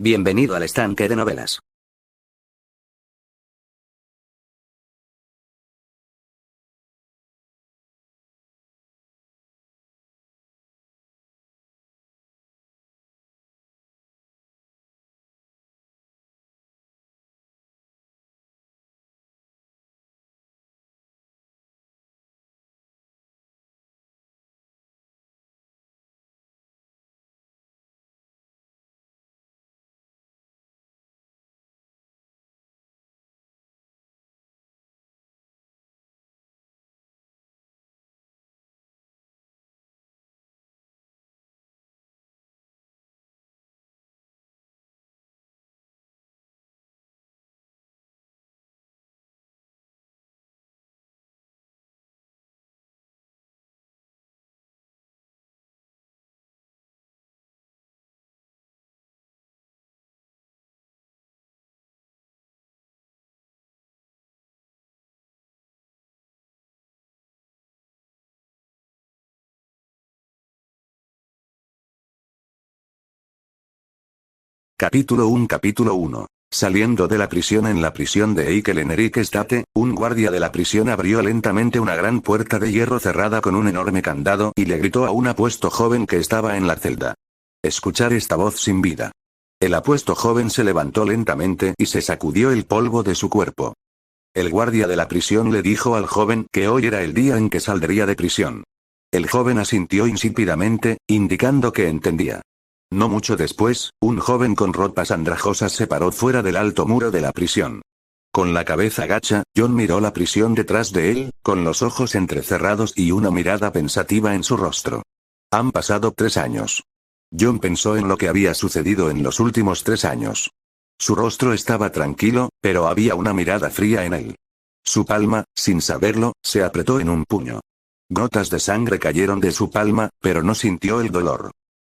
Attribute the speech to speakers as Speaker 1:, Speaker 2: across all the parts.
Speaker 1: Bienvenido al estanque de novelas.
Speaker 2: Capítulo 1. Saliendo de la prisión. En la prisión de Eikelenerikstate, un guardia de la prisión abrió lentamente una gran puerta de hierro cerrada con un enorme candado y le gritó a un apuesto joven que estaba en la celda. Escuchar esta voz sin vida. El apuesto joven se levantó lentamente y se sacudió el polvo de su cuerpo. El guardia de la prisión le dijo al joven que hoy era el día en que saldría de prisión. El joven asintió insípidamente, indicando que entendía. No mucho después, un joven con ropas andrajosas se paró fuera del alto muro de la prisión. Con la cabeza gacha, John miró la prisión detrás de él, con los ojos entrecerrados y una mirada pensativa en su rostro. Han pasado 3 años. John pensó en lo que había sucedido en los últimos 3 años. Su rostro estaba tranquilo, pero había una mirada fría en él. Su palma, sin saberlo, se apretó en un puño. Gotas de sangre cayeron de su palma, pero no sintió el dolor.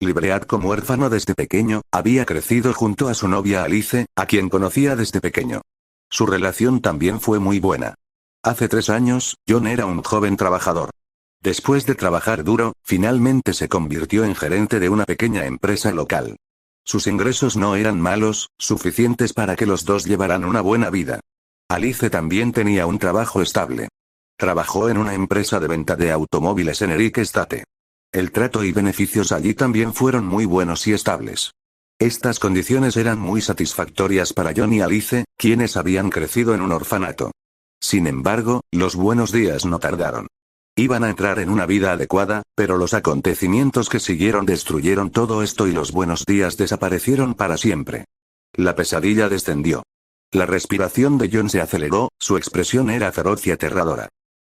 Speaker 2: Libread como huérfano desde pequeño, había crecido junto a su novia Alice, a quien conocía desde pequeño. Su relación también fue muy buena. Hace 3 años, John era un joven trabajador. Después de trabajar duro, finalmente se convirtió en gerente de una pequeña empresa local. Sus ingresos no eran malos, suficientes para que los dos llevaran una buena vida. Alice también tenía un trabajo estable. Trabajó en una empresa de venta de automóviles en Erikstate. El trato y beneficios allí también fueron muy buenos y estables. Estas condiciones eran muy satisfactorias para John y Alice, quienes habían crecido en un orfanato. Sin embargo, los buenos días no tardaron. Iban a entrar en una vida adecuada, pero los acontecimientos que siguieron destruyeron todo esto y los buenos días desaparecieron para siempre. La pesadilla descendió. La respiración de John se aceleró, su expresión era feroz y aterradora.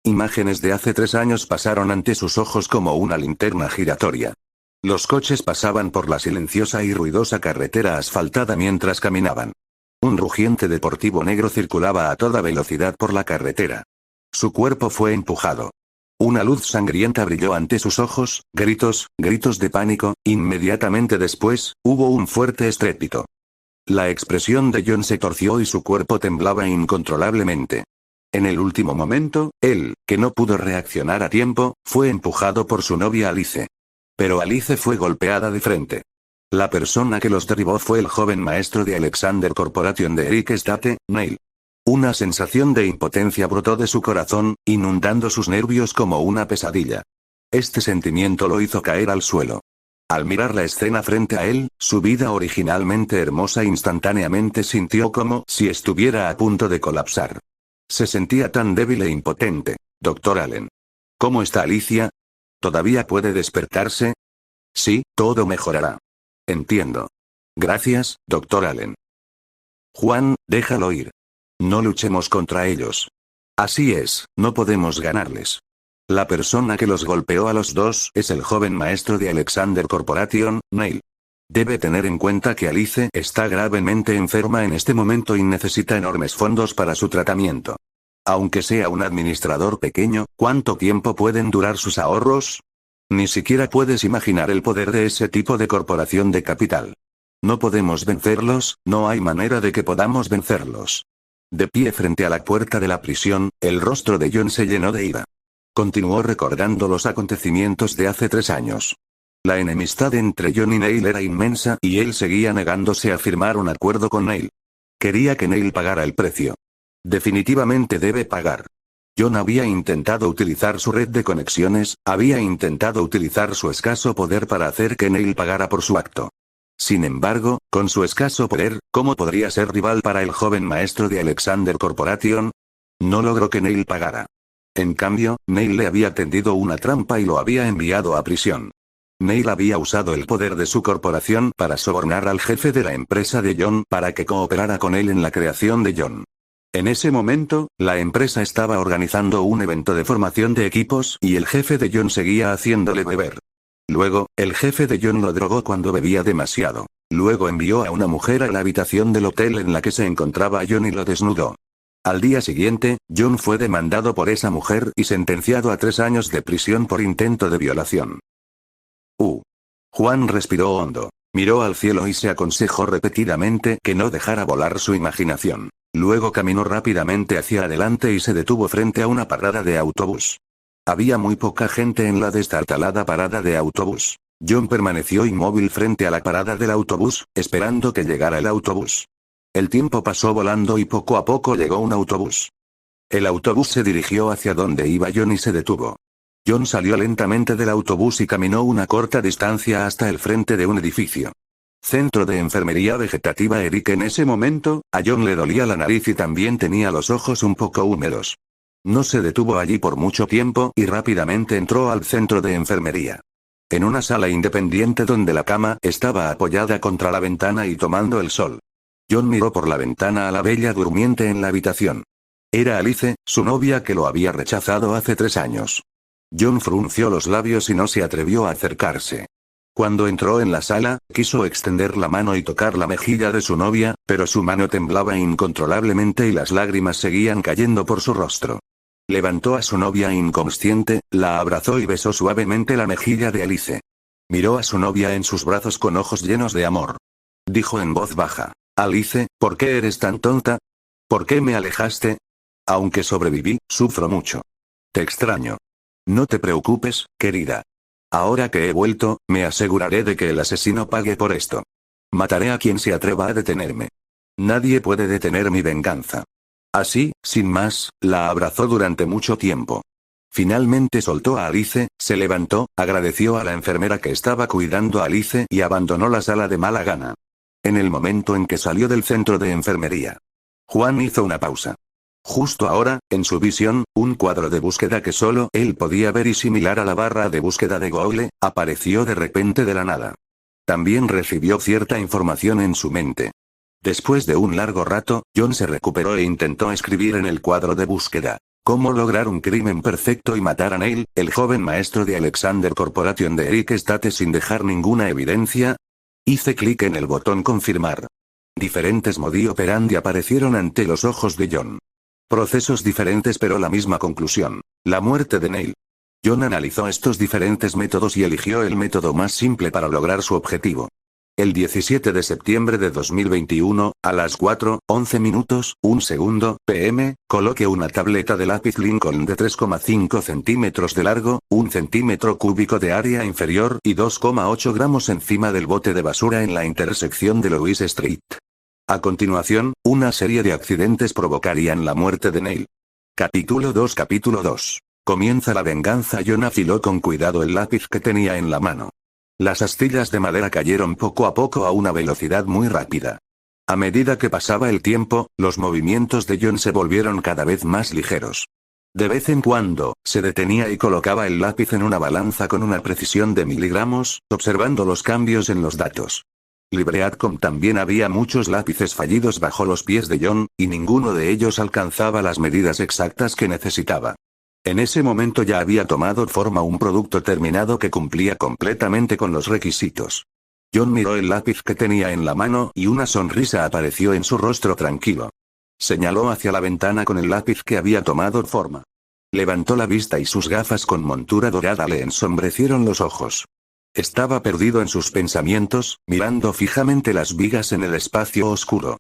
Speaker 2: Imágenes de hace 3 años pasaron ante sus ojos como una linterna giratoria. Los coches pasaban por la silenciosa y ruidosa carretera asfaltada mientras caminaban. Un rugiente deportivo negro circulaba a toda velocidad por la carretera. Su cuerpo fue empujado. Una luz sangrienta brilló ante sus ojos, gritos de pánico, inmediatamente después, hubo un fuerte estrépito. La expresión de John se torció y su cuerpo temblaba incontrolablemente. En el último momento, él, que no pudo reaccionar a tiempo, fue empujado por su novia Alice. Pero Alice fue golpeada de frente. La persona que los derribó fue el joven maestro de Alexander Corporation de Erikstate, Neil. Una sensación de impotencia brotó de su corazón, inundando sus nervios como una pesadilla. Este sentimiento lo hizo caer al suelo. Al mirar la escena frente a él, su vida originalmente hermosa instantáneamente sintió como si estuviera a punto de colapsar. Se sentía tan débil e impotente. Dr. Allen. ¿Cómo está Alicia? ¿Todavía puede despertarse? Sí, todo mejorará. Entiendo. Gracias, Dr. Allen. Juan, déjalo ir. No luchemos contra ellos. Así es, no podemos ganarles. La persona que los golpeó a los dos es el joven maestro de Alexander Corporation, Neil. Debe tener en cuenta que Alice está gravemente enferma en este momento y necesita enormes fondos para su tratamiento. Aunque sea un administrador pequeño, ¿cuánto tiempo pueden durar sus ahorros? Ni siquiera puedes imaginar el poder de ese tipo de corporación de capital. No podemos vencerlos, no hay manera de que podamos vencerlos. De pie frente a la puerta de la prisión, el rostro de John se llenó de ira. Continuó recordando los acontecimientos de hace 3 años. La enemistad entre John y Neil era inmensa y él seguía negándose a firmar un acuerdo con Neil. Quería que Neil pagara el precio. Definitivamente debe pagar. John había intentado utilizar su red de conexiones, había intentado utilizar su escaso poder para hacer que Neil pagara por su acto. Sin embargo, con su escaso poder, ¿cómo podría ser rival para el joven maestro de Alexander Corporation? No logró que Neil pagara. En cambio, Neil le había tendido una trampa y lo había enviado a prisión. Neil había usado el poder de su corporación para sobornar al jefe de la empresa de John para que cooperara con él en la creación de John. En ese momento, la empresa estaba organizando un evento de formación de equipos y el jefe de John seguía haciéndole beber. Luego, el jefe de John lo drogó cuando bebía demasiado. Luego envió a una mujer a la habitación del hotel en la que se encontraba John y lo desnudó. Al día siguiente, John fue demandado por esa mujer y sentenciado a 3 años de prisión por intento de violación. Juan respiró hondo. Miró al cielo y se aconsejó repetidamente que no dejara volar su imaginación. Luego caminó rápidamente hacia adelante y se detuvo frente a una parada de autobús. Había muy poca gente en la destartalada parada de autobús. John permaneció inmóvil frente a la parada del autobús, esperando que llegara el autobús. El tiempo pasó volando y poco a poco llegó un autobús. El autobús se dirigió hacia donde iba John y se detuvo. John salió lentamente del autobús y caminó una corta distancia hasta el frente de un edificio. Centro de Enfermería Vegetativa Eric. En ese momento, a John le dolía la nariz y también tenía los ojos un poco húmedos. No se detuvo allí por mucho tiempo y rápidamente entró al centro de enfermería. En una sala independiente donde la cama estaba apoyada contra la ventana y tomando el sol. John miró por la ventana a la bella durmiente en la habitación. Era Alice, su novia que lo había rechazado hace 3 años. John frunció los labios y no se atrevió a acercarse. Cuando entró en la sala, quiso extender la mano y tocar la mejilla de su novia, pero su mano temblaba incontrolablemente y las lágrimas seguían cayendo por su rostro. Levantó a su novia inconsciente, la abrazó y besó suavemente la mejilla de Alice. Miró a su novia en sus brazos con ojos llenos de amor. Dijo en voz baja: Alice, ¿por qué eres tan tonta? ¿Por qué me alejaste? Aunque sobreviví, sufro mucho. Te extraño. No te preocupes, querida. Ahora que he vuelto, me aseguraré de que el asesino pague por esto. Mataré a quien se atreva a detenerme. Nadie puede detener mi venganza. Así, sin más, la abrazó durante mucho tiempo. Finalmente soltó a Alice, se levantó, agradeció a la enfermera que estaba cuidando a Alice y abandonó la sala de mala gana. En el momento en que salió del centro de enfermería, Juan hizo una pausa. Justo ahora, en su visión, un cuadro de búsqueda que solo él podía ver y similar a la barra de búsqueda de Google, apareció de repente de la nada. También recibió cierta información en su mente. Después de un largo rato, John se recuperó e intentó escribir en el cuadro de búsqueda: ¿cómo lograr un crimen perfecto y matar a Neil, el joven maestro de Alexander Corporation de Eric State sin dejar ninguna evidencia? Hice clic en el botón confirmar. Diferentes modi operandi aparecieron ante los ojos de John. Procesos diferentes pero la misma conclusión: la muerte de Neil. John analizó estos diferentes métodos y eligió el método más simple para lograr su objetivo. El 17 de septiembre de 2021, a las 4:11 minutos, 1 segundo, p.m., coloque una tableta de lápiz Lincoln de 3,5 centímetros de largo, 1 centímetro cúbico de área inferior y 2,8 gramos encima del bote de basura en la intersección de Louis Street. A continuación, una serie de accidentes provocarían la muerte de Neil. Capítulo 2. Comienza la venganza. John afiló con cuidado el lápiz que tenía en la mano. Las astillas de madera cayeron poco a poco a una velocidad muy rápida. A medida que pasaba el tiempo, los movimientos de John se volvieron cada vez más ligeros. De vez en cuando, se detenía y colocaba el lápiz en una balanza con una precisión de miligramos, observando los cambios en los datos. LibreAdcom también había muchos lápices fallidos bajo los pies de John, y ninguno de ellos alcanzaba las medidas exactas que necesitaba. En ese momento ya había tomado forma un producto terminado que cumplía completamente con los requisitos. John miró el lápiz que tenía en la mano y una sonrisa apareció en su rostro tranquilo. Señaló hacia la ventana con el lápiz que había tomado forma. Levantó la vista y sus gafas con montura dorada le ensombrecieron los ojos. Estaba perdido en sus pensamientos, mirando fijamente las vigas en el espacio oscuro.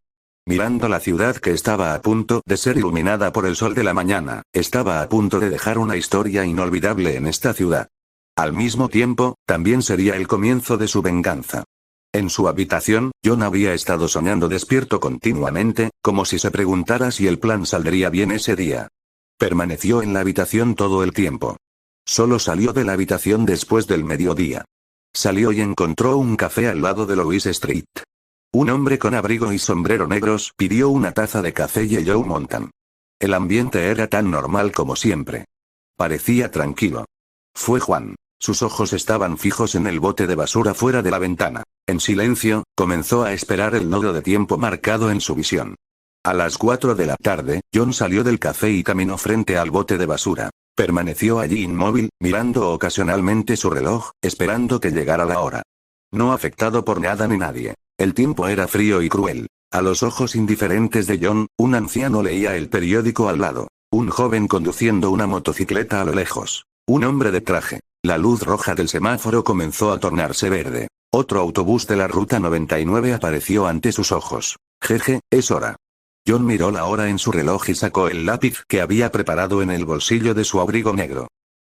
Speaker 2: Mirando la ciudad que estaba a punto de ser iluminada por el sol de la mañana, estaba a punto de dejar una historia inolvidable en esta ciudad. Al mismo tiempo, también sería el comienzo de su venganza. En su habitación, John había estado soñando despierto continuamente, como si se preguntara si el plan saldría bien ese día. Permaneció en la habitación todo el tiempo. Solo salió de la habitación después del mediodía. Salió y encontró un café al lado de Louis Street. Un hombre con abrigo y sombrero negros pidió una taza de café y Joe montan. El ambiente era tan normal como siempre. Parecía tranquilo. Fue Juan. Sus ojos estaban fijos en el bote de basura fuera de la ventana. En silencio, comenzó a esperar el nodo de tiempo marcado en su visión. A las 4 de la tarde, John salió del café y caminó frente al bote de basura. Permaneció allí inmóvil, mirando ocasionalmente su reloj, esperando que llegara la hora. No afectado por nada ni nadie. El tiempo era frío y cruel. A los ojos indiferentes de John, un anciano leía el periódico al lado. Un joven conduciendo una motocicleta a lo lejos. Un hombre de traje. La luz roja del semáforo comenzó a tornarse verde. Otro autobús de la ruta 99 apareció ante sus ojos. Jeje, es hora. John miró la hora en su reloj y sacó el lápiz que había preparado en el bolsillo de su abrigo negro.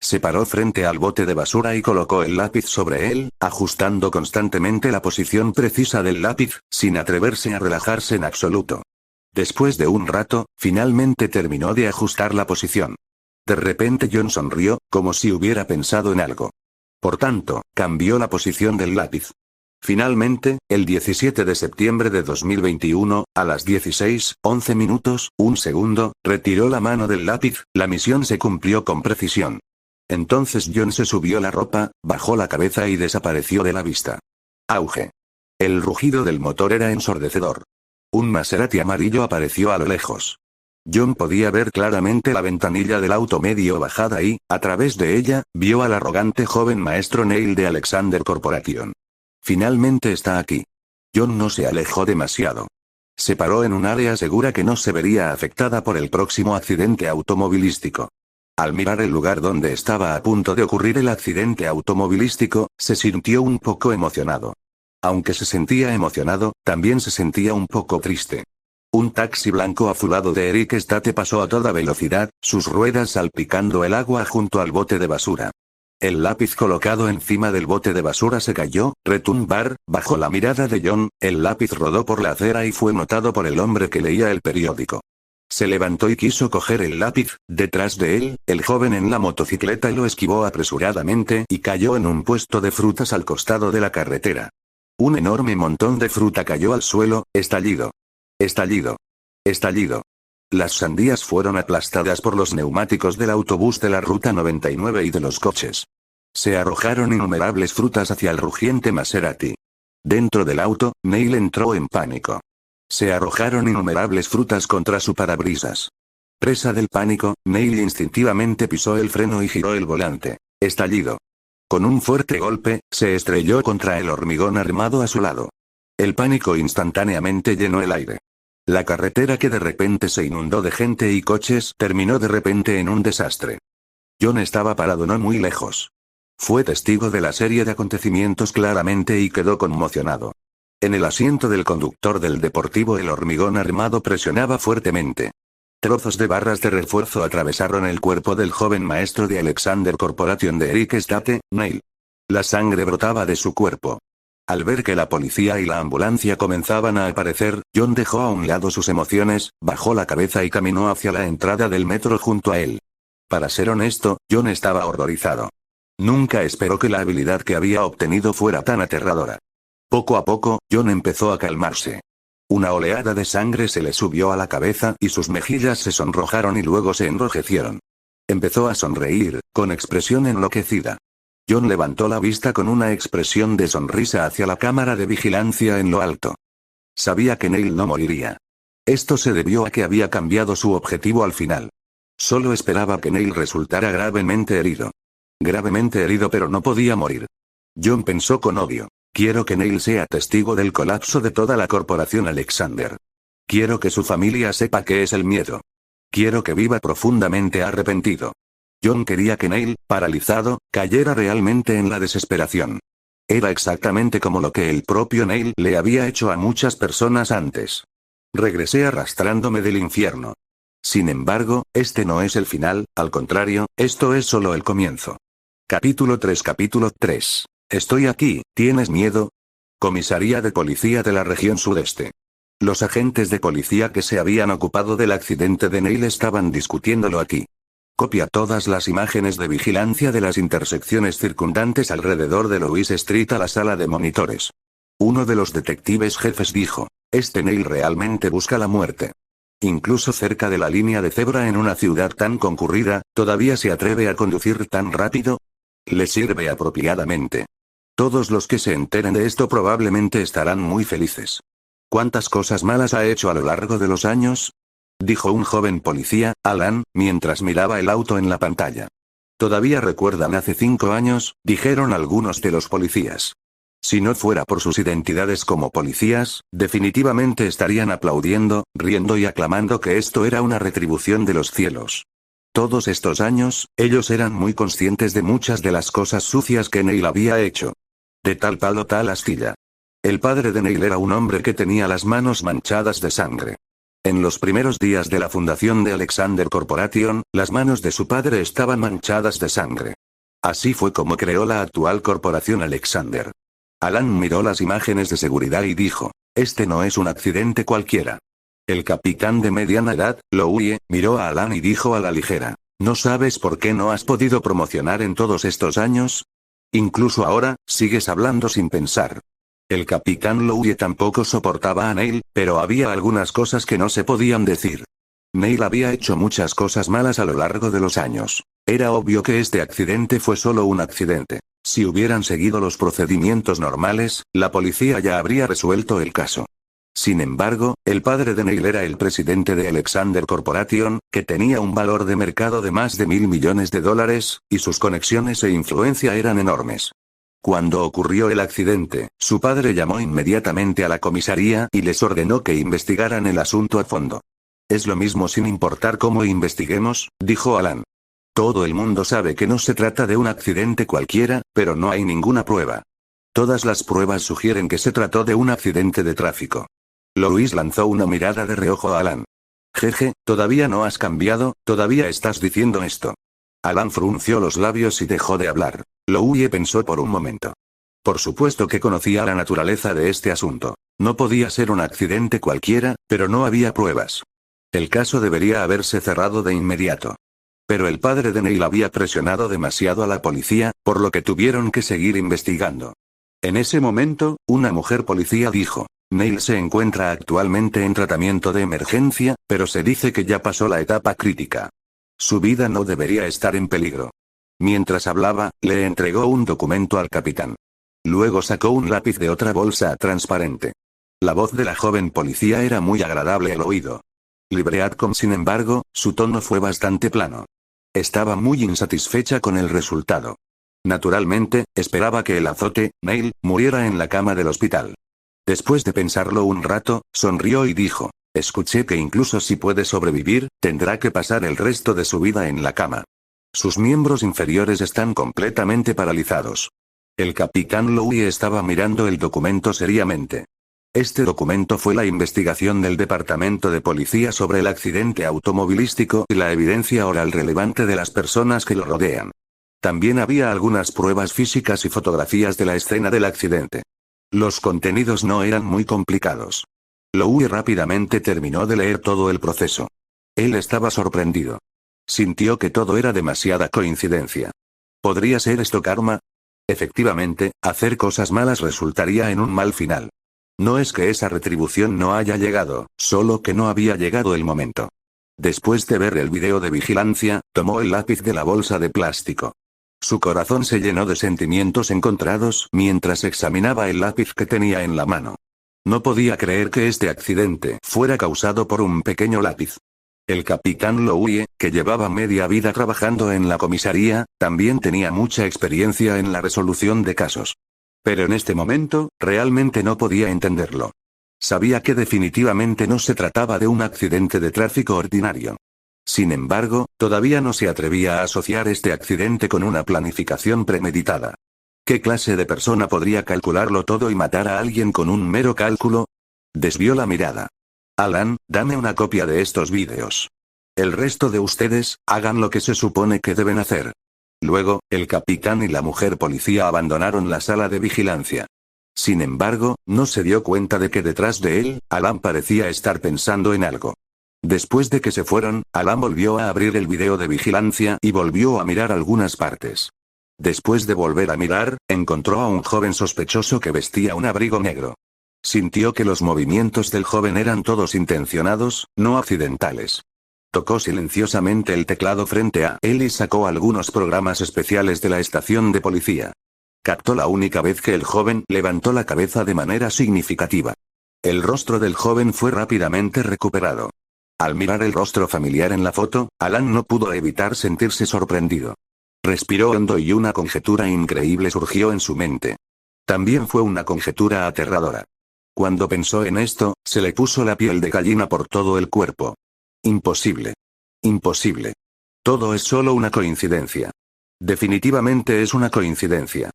Speaker 2: Se paró frente al bote de basura y colocó el lápiz sobre él, ajustando constantemente la posición precisa del lápiz, sin atreverse a relajarse en absoluto. Después de un rato, finalmente terminó de ajustar la posición. De repente John sonrió, como si hubiera pensado en algo. Por tanto, cambió la posición del lápiz. Finalmente, el 17 de septiembre de 2021, a las 16:11 minutos, 1 segundo, retiró la mano del lápiz, la misión se cumplió con precisión. Entonces John se subió la ropa, bajó la cabeza y desapareció de la vista. Auge. El rugido del motor era ensordecedor. Un Maserati amarillo apareció a lo lejos. John podía ver claramente la ventanilla del auto medio bajada y, a través de ella, vio al arrogante joven maestro Neil de Alexander Corporation. Finalmente está aquí. John no se alejó demasiado. Se paró en un área segura que no se vería afectada por el próximo accidente automovilístico. Al mirar el lugar donde estaba a punto de ocurrir el accidente automovilístico, se sintió un poco emocionado. Aunque se sentía emocionado, también se sentía un poco triste. Un taxi blanco azulado de Eric State pasó a toda velocidad, sus ruedas salpicando el agua junto al bote de basura. El lápiz colocado encima del bote de basura se cayó, retumbar, bajo la mirada de John, el lápiz rodó por la acera y fue notado por el hombre que leía el periódico. Se levantó y quiso coger el lápiz, detrás de él, el joven en la motocicleta lo esquivó apresuradamente y cayó en un puesto de frutas al costado de la carretera. Un enorme montón de fruta cayó al suelo, estallido. Estallido. Estallido. Las sandías fueron aplastadas por los neumáticos del autobús de la ruta 99 y de los coches. Se arrojaron innumerables frutas hacia el rugiente Maserati. Dentro del auto, Neil entró en pánico. Se arrojaron innumerables frutas contra su parabrisas. Presa del pánico, Neil instintivamente pisó el freno y giró el volante. Estallido. Con un fuerte golpe, se estrelló contra el hormigón armado a su lado. El pánico instantáneamente llenó el aire. La carretera que de repente se inundó de gente y coches terminó de repente en un desastre. John estaba parado no muy lejos. Fue testigo de la serie de acontecimientos claramente y quedó conmocionado. En el asiento del conductor del deportivo el hormigón armado presionaba fuertemente. Trozos de barras de refuerzo atravesaron el cuerpo del joven maestro de Alexander Corporation de Eric State, Neil. La sangre brotaba de su cuerpo. Al ver que la policía y la ambulancia comenzaban a aparecer, John dejó a un lado sus emociones, bajó la cabeza y caminó hacia la entrada del metro junto a él. Para ser honesto, John estaba horrorizado. Nunca esperó que la habilidad que había obtenido fuera tan aterradora. Poco a poco, John empezó a calmarse. Una oleada de sangre se le subió a la cabeza y sus mejillas se sonrojaron y luego se enrojecieron. Empezó a sonreír, con expresión enloquecida. John levantó la vista con una expresión de sonrisa hacia la cámara de vigilancia en lo alto. Sabía que Neil no moriría. Esto se debió a que había cambiado su objetivo al final. Solo esperaba que Neil resultara gravemente herido. Gravemente herido pero no podía morir. John pensó con odio. Quiero que Neil sea testigo del colapso de toda la corporación Alexander. Quiero que su familia sepa qué es el miedo. Quiero que viva profundamente arrepentido. John quería que Neil, paralizado, cayera realmente en la desesperación. Era exactamente como lo que el propio Neil le había hecho a muchas personas antes. Regresé arrastrándome del infierno. Sin embargo, este no es el final, al contrario, esto es solo el comienzo. Capítulo 3. Estoy aquí, ¿tienes miedo? Comisaría de Policía de la Región Sudeste. Los agentes de policía que se habían ocupado del accidente de Neil estaban discutiéndolo aquí. Copia todas las imágenes de vigilancia de las intersecciones circundantes alrededor de Louis Street a la sala de monitores. Uno de los detectives jefes dijo, este Neil realmente busca la muerte. Incluso cerca de la línea de cebra en una ciudad tan concurrida, ¿todavía se atreve a conducir tan rápido? Le sirve apropiadamente. Todos los que se enteren de esto probablemente estarán muy felices. ¿Cuántas cosas malas ha hecho a lo largo de los años? Dijo un joven policía, Alan, mientras miraba el auto en la pantalla. Todavía recuerdan hace 5 años, dijeron algunos de los policías. Si no fuera por sus identidades como policías, definitivamente estarían aplaudiendo, riendo y aclamando que esto era una retribución de los cielos. Todos estos años, ellos eran muy conscientes de muchas de las cosas sucias que Neil había hecho. De tal palo tal astilla. El padre de Neil era un hombre que tenía las manos manchadas de sangre. En los primeros días de la fundación de Alexander Corporation, las manos de su padre estaban manchadas de sangre. Así fue como creó la actual corporación Alexander. Alan miró las imágenes de seguridad y dijo, este no es un accidente cualquiera. El capitán de mediana edad, Louie, miró a Alan y dijo a la ligera, ¿no sabes por qué no has podido promocionar en todos estos años? Incluso ahora, sigues hablando sin pensar. El capitán Louie tampoco soportaba a Neil, pero había algunas cosas que no se podían decir. Neil había hecho muchas cosas malas a lo largo de los años. Era obvio que este accidente fue solo un accidente. Si hubieran seguido los procedimientos normales, la policía ya habría resuelto el caso. Sin embargo, el padre de Neil era el presidente de Alexander Corporation, que tenía un valor de mercado de más de $1.000 millones, y sus conexiones e influencia eran enormes. Cuando ocurrió el accidente, su padre llamó inmediatamente a la comisaría y les ordenó que investigaran el asunto a fondo. Es lo mismo sin importar cómo investiguemos, dijo Alan. Todo el mundo sabe que no se trata de un accidente cualquiera, pero no hay ninguna prueba. Todas las pruebas sugieren que se trató de un accidente de tráfico. Louis lanzó una mirada de reojo a Alan. Jeje, todavía no has cambiado, todavía estás diciendo esto. Alan frunció los labios y dejó de hablar. Louie pensó por un momento. Por supuesto que conocía la naturaleza de este asunto. No podía ser un accidente cualquiera, pero no había pruebas. El caso debería haberse cerrado de inmediato. Pero el padre de Neil había presionado demasiado a la policía, por lo que tuvieron que seguir investigando. En ese momento, una mujer policía dijo, Neil se encuentra actualmente en tratamiento de emergencia, pero se dice que ya pasó la etapa crítica. Su vida no debería estar en peligro. Mientras hablaba, le entregó un documento al capitán. Luego sacó un lápiz de otra bolsa transparente. La voz de la joven policía era muy agradable al oído. Libreadcom, sin embargo, su tono fue bastante plano. Estaba muy insatisfecha con el resultado. Naturalmente, esperaba que el azote, Neil, muriera en la cama del hospital. Después de pensarlo un rato, sonrió y dijo, escuché que incluso si puede sobrevivir, tendrá que pasar el resto de su vida en la cama. Sus miembros inferiores están completamente paralizados. El capitán Louie estaba mirando el documento seriamente. Este documento fue la investigación del Departamento de Policía sobre el accidente automovilístico y la evidencia oral relevante de las personas que lo rodean. También había algunas pruebas físicas y fotografías de la escena del accidente. Los contenidos no eran muy complicados. Louie rápidamente terminó de leer todo el proceso. Él estaba sorprendido. Sintió que todo era demasiada coincidencia. ¿Podría ser esto karma? Efectivamente, hacer cosas malas resultaría en un mal final. No es que esa retribución no haya llegado, solo que no había llegado el momento. Después de ver el video de vigilancia, tomó el lápiz de la bolsa de plástico. Su corazón se llenó de sentimientos encontrados mientras examinaba el lápiz que tenía en la mano. No podía creer que este accidente fuera causado por un pequeño lápiz. El capitán Louie, que llevaba media vida trabajando en la comisaría, también tenía mucha experiencia en la resolución de casos. Pero en este momento, realmente no podía entenderlo. Sabía que definitivamente no se trataba de un accidente de tráfico ordinario. Sin embargo, todavía no se atrevía a asociar este accidente con una planificación premeditada. ¿Qué clase de persona podría calcularlo todo y matar a alguien con un mero cálculo? Desvió la mirada. Alan, dame una copia de estos vídeos. El resto de ustedes, hagan lo que se supone que deben hacer. Luego, el capitán y la mujer policía abandonaron la sala de vigilancia. Sin embargo, no se dio cuenta de que detrás de él, Alan parecía estar pensando en algo. Después de que se fueron, Alan volvió a abrir el video de vigilancia y volvió a mirar algunas partes. Después de volver a mirar, encontró a un joven sospechoso que vestía un abrigo negro. Sintió que los movimientos del joven eran todos intencionados, no accidentales. Tocó silenciosamente el teclado frente a él y sacó algunos programas especiales de la estación de policía. Captó la única vez que el joven levantó la cabeza de manera significativa. El rostro del joven fue rápidamente recuperado. Al mirar el rostro familiar en la foto, Alan no pudo evitar sentirse sorprendido. Respiró hondo y una conjetura increíble surgió en su mente. También fue una conjetura aterradora. Cuando pensó en esto, se le puso la piel de gallina por todo el cuerpo. Imposible. Imposible. Todo es solo una coincidencia. Definitivamente es una coincidencia.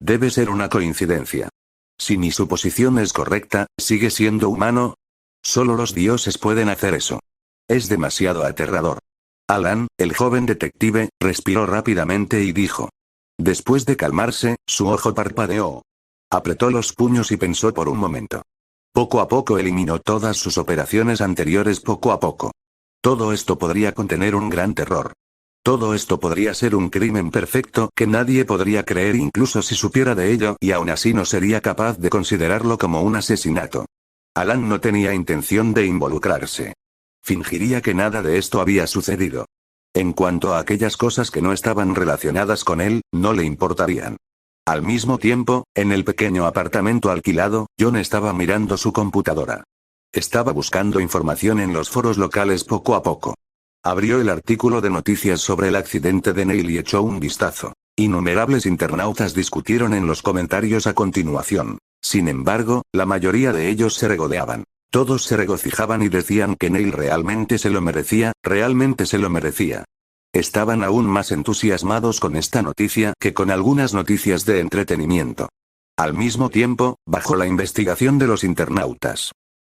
Speaker 2: Debe ser una coincidencia. Si mi suposición es correcta, ¿sigue siendo humano? Solo los dioses pueden hacer eso. Es demasiado aterrador. Alan, el joven detective, respiró rápidamente y dijo. Después de calmarse, su ojo parpadeó. Apretó los puños y pensó por un momento. Poco a poco eliminó todas sus operaciones anteriores poco a poco. Todo esto podría contener un gran terror. Todo esto podría ser un crimen perfecto que nadie podría creer incluso si supiera de ello y aún así no sería capaz de considerarlo como un asesinato. Alan no tenía intención de involucrarse. Fingiría que nada de esto había sucedido. En cuanto a aquellas cosas que no estaban relacionadas con él, no le importarían. Al mismo tiempo, en el pequeño apartamento alquilado, John estaba mirando su computadora. Estaba buscando información en los foros locales poco a poco. Abrió el artículo de noticias sobre el accidente de Neil y echó un vistazo. Innumerables internautas discutieron en los comentarios a continuación. Sin embargo, la mayoría de ellos se regodeaban. Todos se regocijaban y decían que Neil realmente se lo merecía, realmente se lo merecía. Estaban aún más entusiasmados con esta noticia que con algunas noticias de entretenimiento. Al mismo tiempo, bajo la investigación de los internautas,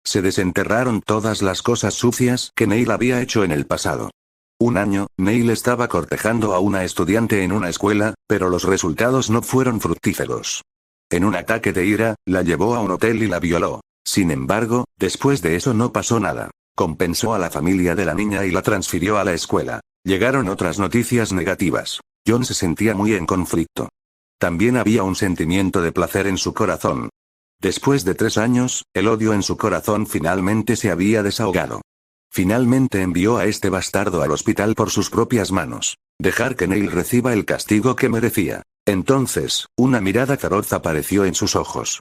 Speaker 2: se desenterraron todas las cosas sucias que Neil había hecho en el pasado. Un año, Neil estaba cortejando a una estudiante en una escuela, pero los resultados no fueron fructíferos. En un ataque de ira, la llevó a un hotel y la violó. Sin embargo, después de eso no pasó nada. Compensó a la familia de la niña y la transfirió a la escuela. Llegaron otras noticias negativas. John se sentía muy en conflicto. También había un sentimiento de placer en su corazón. Después de 3 años, el odio en su corazón finalmente se había desahogado. Finalmente envió a este bastardo al hospital por sus propias manos. Dejar que Neil reciba el castigo que merecía. Entonces, una mirada feroz apareció en sus ojos.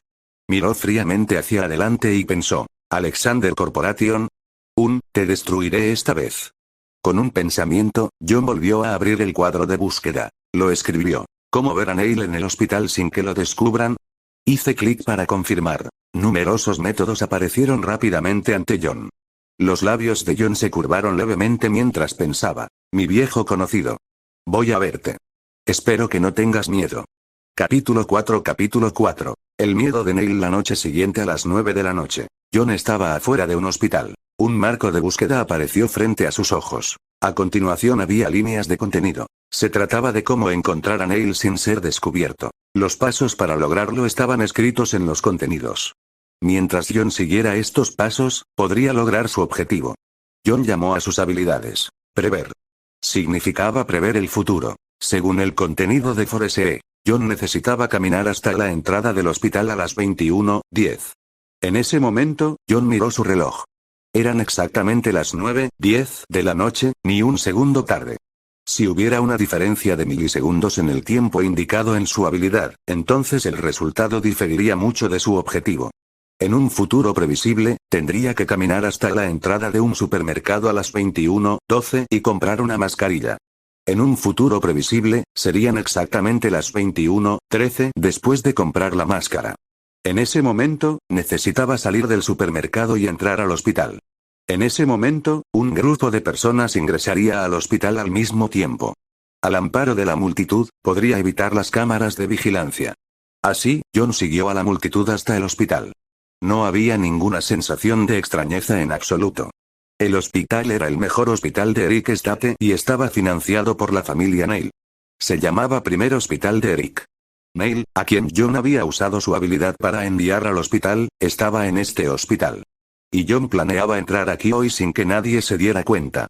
Speaker 2: Miró fríamente hacia adelante y pensó, Alexander Corporation. Te destruiré esta vez. Con un pensamiento, John volvió a abrir el cuadro de búsqueda. Lo escribió. ¿Cómo ver a Neil en el hospital sin que lo descubran? Hice clic para confirmar. Numerosos métodos aparecieron rápidamente ante John. Los labios de John se curvaron levemente mientras pensaba. Mi viejo conocido. Voy a verte. Espero que no tengas miedo. Capítulo 4. El miedo de Neil. La noche siguiente a las 9 de la noche. John estaba afuera de un hospital. Un marco de búsqueda apareció frente a sus ojos. A continuación había líneas de contenido. Se trataba de cómo encontrar a Neil sin ser descubierto. Los pasos para lograrlo estaban escritos en los contenidos. Mientras John siguiera estos pasos, podría lograr su objetivo. John llamó a sus habilidades. Prever. Significaba prever el futuro. Según el contenido de Forese, John necesitaba caminar hasta la entrada del hospital a las 21:10. En ese momento, John miró su reloj. Eran exactamente las 9:10 de la noche, ni un segundo tarde. Si hubiera una diferencia de milisegundos en el tiempo indicado en su habilidad, entonces el resultado diferiría mucho de su objetivo. En un futuro previsible, tendría que caminar hasta la entrada de un supermercado a las 21:12 y comprar una mascarilla. En un futuro previsible, serían exactamente las 21:13 después de comprar la máscara. En ese momento, necesitaba salir del supermercado y entrar al hospital. En ese momento, un grupo de personas ingresaría al hospital al mismo tiempo. Al amparo de la multitud, podría evitar las cámaras de vigilancia. Así, John siguió a la multitud hasta el hospital. No había ninguna sensación de extrañeza en absoluto. El hospital era el mejor hospital de Eric State y estaba financiado por la familia Neil. Se llamaba Primer Hospital de Eric. Neil, a quien John había usado su habilidad para enviar al hospital, estaba en este hospital. Y John planeaba entrar aquí hoy sin que nadie se diera cuenta.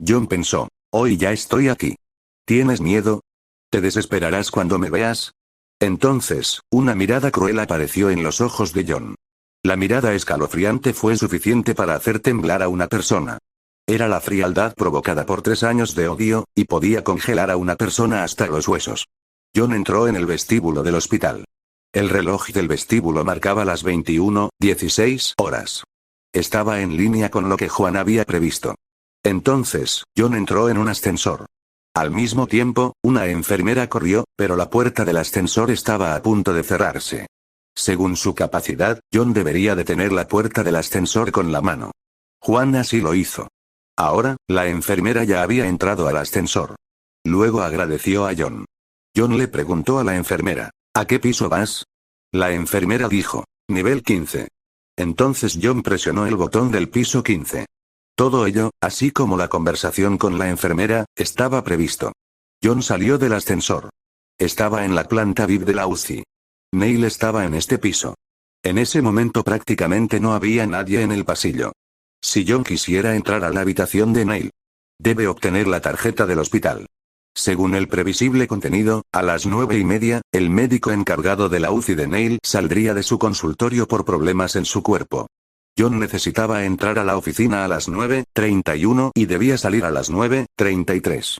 Speaker 2: John pensó, hoy ya estoy aquí. ¿Tienes miedo? ¿Te desesperarás cuando me veas? Entonces, una mirada cruel apareció en los ojos de John. La mirada escalofriante fue suficiente para hacer temblar a una persona. Era la frialdad provocada por 3 años de odio, y podía congelar a una persona hasta los huesos. John entró en el vestíbulo del hospital. El reloj del vestíbulo marcaba las 21:16 horas. Estaba en línea con lo que Juan había previsto. Entonces, John entró en un ascensor. Al mismo tiempo, una enfermera corrió, pero la puerta del ascensor estaba a punto de cerrarse. Según su capacidad, John debería detener la puerta del ascensor con la mano. Juan así lo hizo. Ahora, la enfermera ya había entrado al ascensor. Luego agradeció a John. John le preguntó a la enfermera, ¿a qué piso vas? La enfermera dijo, nivel 15. Entonces John presionó el botón del piso 15. Todo ello, así como la conversación con la enfermera, estaba previsto. John salió del ascensor. Estaba en la planta VIP de la UCI. Neil estaba en este piso. En ese momento prácticamente no había nadie en el pasillo. Si John quisiera entrar a la habitación de Neil, debe obtener la tarjeta del hospital. Según el previsible contenido, a las 9:30, el médico encargado de la UCI de Neil saldría de su consultorio por problemas en su cuerpo. John necesitaba entrar a la oficina a las 9:31 y debía salir a las 9:33.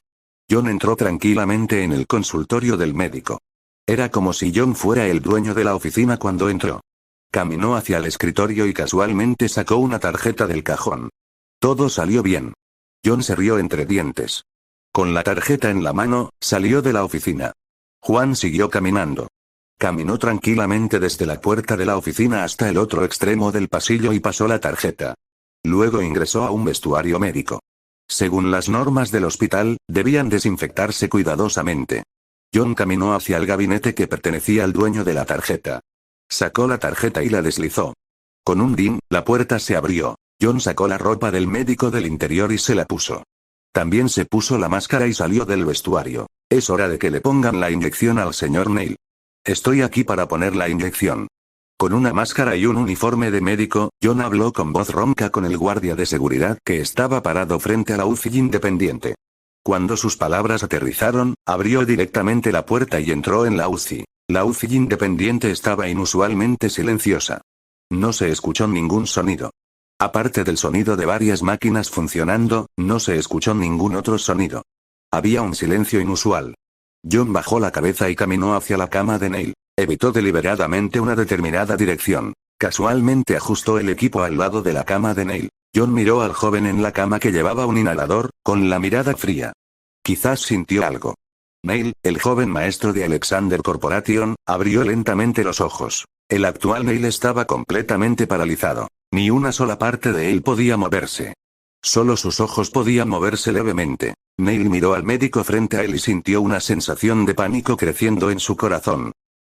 Speaker 2: John entró tranquilamente en el consultorio del médico. Era como si John fuera el dueño de la oficina cuando entró. Caminó hacia el escritorio y casualmente sacó una tarjeta del cajón. Todo salió bien. John se rió entre dientes. Con la tarjeta en la mano, salió de la oficina. Juan siguió caminando. Caminó tranquilamente desde la puerta de la oficina hasta el otro extremo del pasillo y pasó la tarjeta. Luego ingresó a un vestuario médico. Según las normas del hospital, debían desinfectarse cuidadosamente. John caminó hacia el gabinete que pertenecía al dueño de la tarjeta. Sacó la tarjeta y la deslizó. Con un din, la puerta se abrió. John sacó la ropa del médico del interior y se la puso. También se puso la máscara y salió del vestuario. Es hora de que le pongan la inyección al señor Neil. Estoy aquí para poner la inyección. Con una máscara y un uniforme de médico, John habló con voz ronca con el guardia de seguridad que estaba parado frente a la UCI independiente. Cuando sus palabras aterrizaron, abrió directamente la puerta y entró en la UCI. La UCI independiente estaba inusualmente silenciosa. No se escuchó ningún sonido. Aparte del sonido de varias máquinas funcionando, no se escuchó ningún otro sonido. Había un silencio inusual. John bajó la cabeza y caminó hacia la cama de Neil. Evitó deliberadamente una determinada dirección. Casualmente ajustó el equipo al lado de la cama de Neil. John miró al joven en la cama que llevaba un inhalador, con la mirada fría. Quizás sintió algo. Neil, el joven maestro de Alexander Corporation, abrió lentamente los ojos. El actual Neil estaba completamente paralizado. Ni una sola parte de él podía moverse. Solo sus ojos podían moverse levemente. Neil miró al médico frente a él y sintió una sensación de pánico creciendo en su corazón.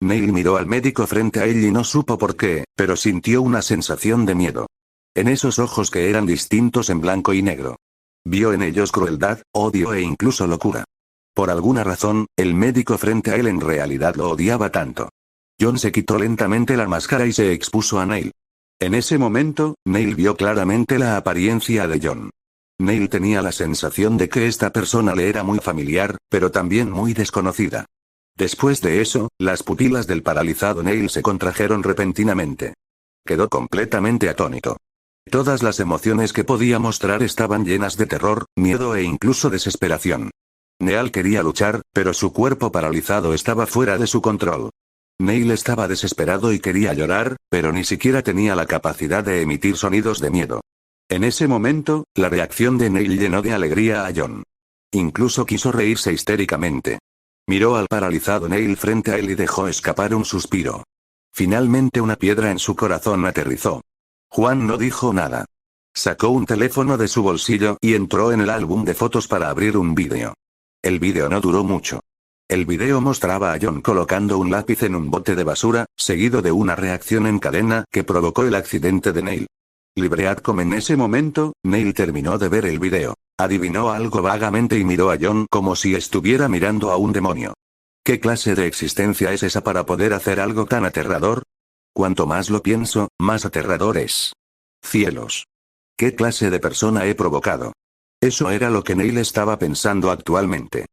Speaker 2: Neil miró al médico frente a él y no supo por qué, pero sintió una sensación de miedo. En esos ojos que eran distintos en blanco y negro. Vio en ellos crueldad, odio e incluso locura. Por alguna razón, el médico frente a él en realidad lo odiaba tanto. John se quitó lentamente la máscara y se expuso a Neil. En ese momento, Neil vio claramente la apariencia de John. Neil tenía la sensación de que esta persona le era muy familiar, pero también muy desconocida. Después de eso, las pupilas del paralizado Neil se contrajeron repentinamente. Quedó completamente atónito. Todas las emociones que podía mostrar estaban llenas de terror, miedo e incluso desesperación. Neil quería luchar, pero su cuerpo paralizado estaba fuera de su control. Neil estaba desesperado y quería llorar, pero ni siquiera tenía la capacidad de emitir sonidos de miedo. En ese momento, la reacción de Neil llenó de alegría a John. Incluso quiso reírse histéricamente. Miró al paralizado Neil frente a él y dejó escapar un suspiro. Finalmente una piedra en su corazón aterrizó. Juan no dijo nada. Sacó un teléfono de su bolsillo y entró en el álbum de fotos para abrir un vídeo. El vídeo no duró mucho. El vídeo mostraba a John colocando un lápiz en un bote de basura, seguido de una reacción en cadena que provocó el accidente de Neil. Libread como en ese momento, Neil terminó de ver el vídeo. Adivinó algo vagamente y miró a John como si estuviera mirando a un demonio. ¿Qué clase de existencia es esa para poder hacer algo tan aterrador? Cuanto más lo pienso, más aterrador es. Cielos. ¿Qué clase de persona he provocado? Eso era lo que Neil estaba pensando actualmente.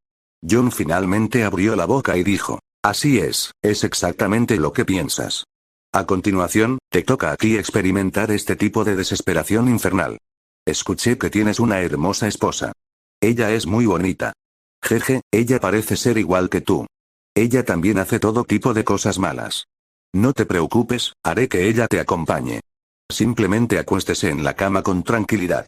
Speaker 2: John finalmente abrió la boca y dijo, así es exactamente lo que piensas. A continuación, te toca a ti experimentar este tipo de desesperación infernal. Escuché que tienes una hermosa esposa. Ella es muy bonita. Jeje, ella parece ser igual que tú. Ella también hace todo tipo de cosas malas. No te preocupes, haré que ella te acompañe. Simplemente acuéstese en la cama con tranquilidad.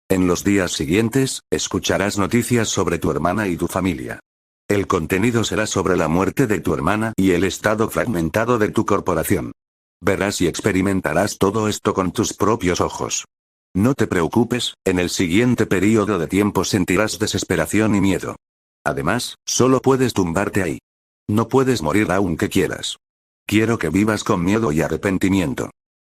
Speaker 2: En los días siguientes, escucharás noticias sobre tu hermana y tu familia. El contenido será sobre la muerte de tu hermana y el estado fragmentado de tu corporación. Verás y experimentarás todo esto con tus propios ojos. No te preocupes, en el siguiente período de tiempo sentirás desesperación y miedo. Además, solo puedes tumbarte ahí. No puedes morir aunque quieras. Quiero que vivas con miedo y arrepentimiento.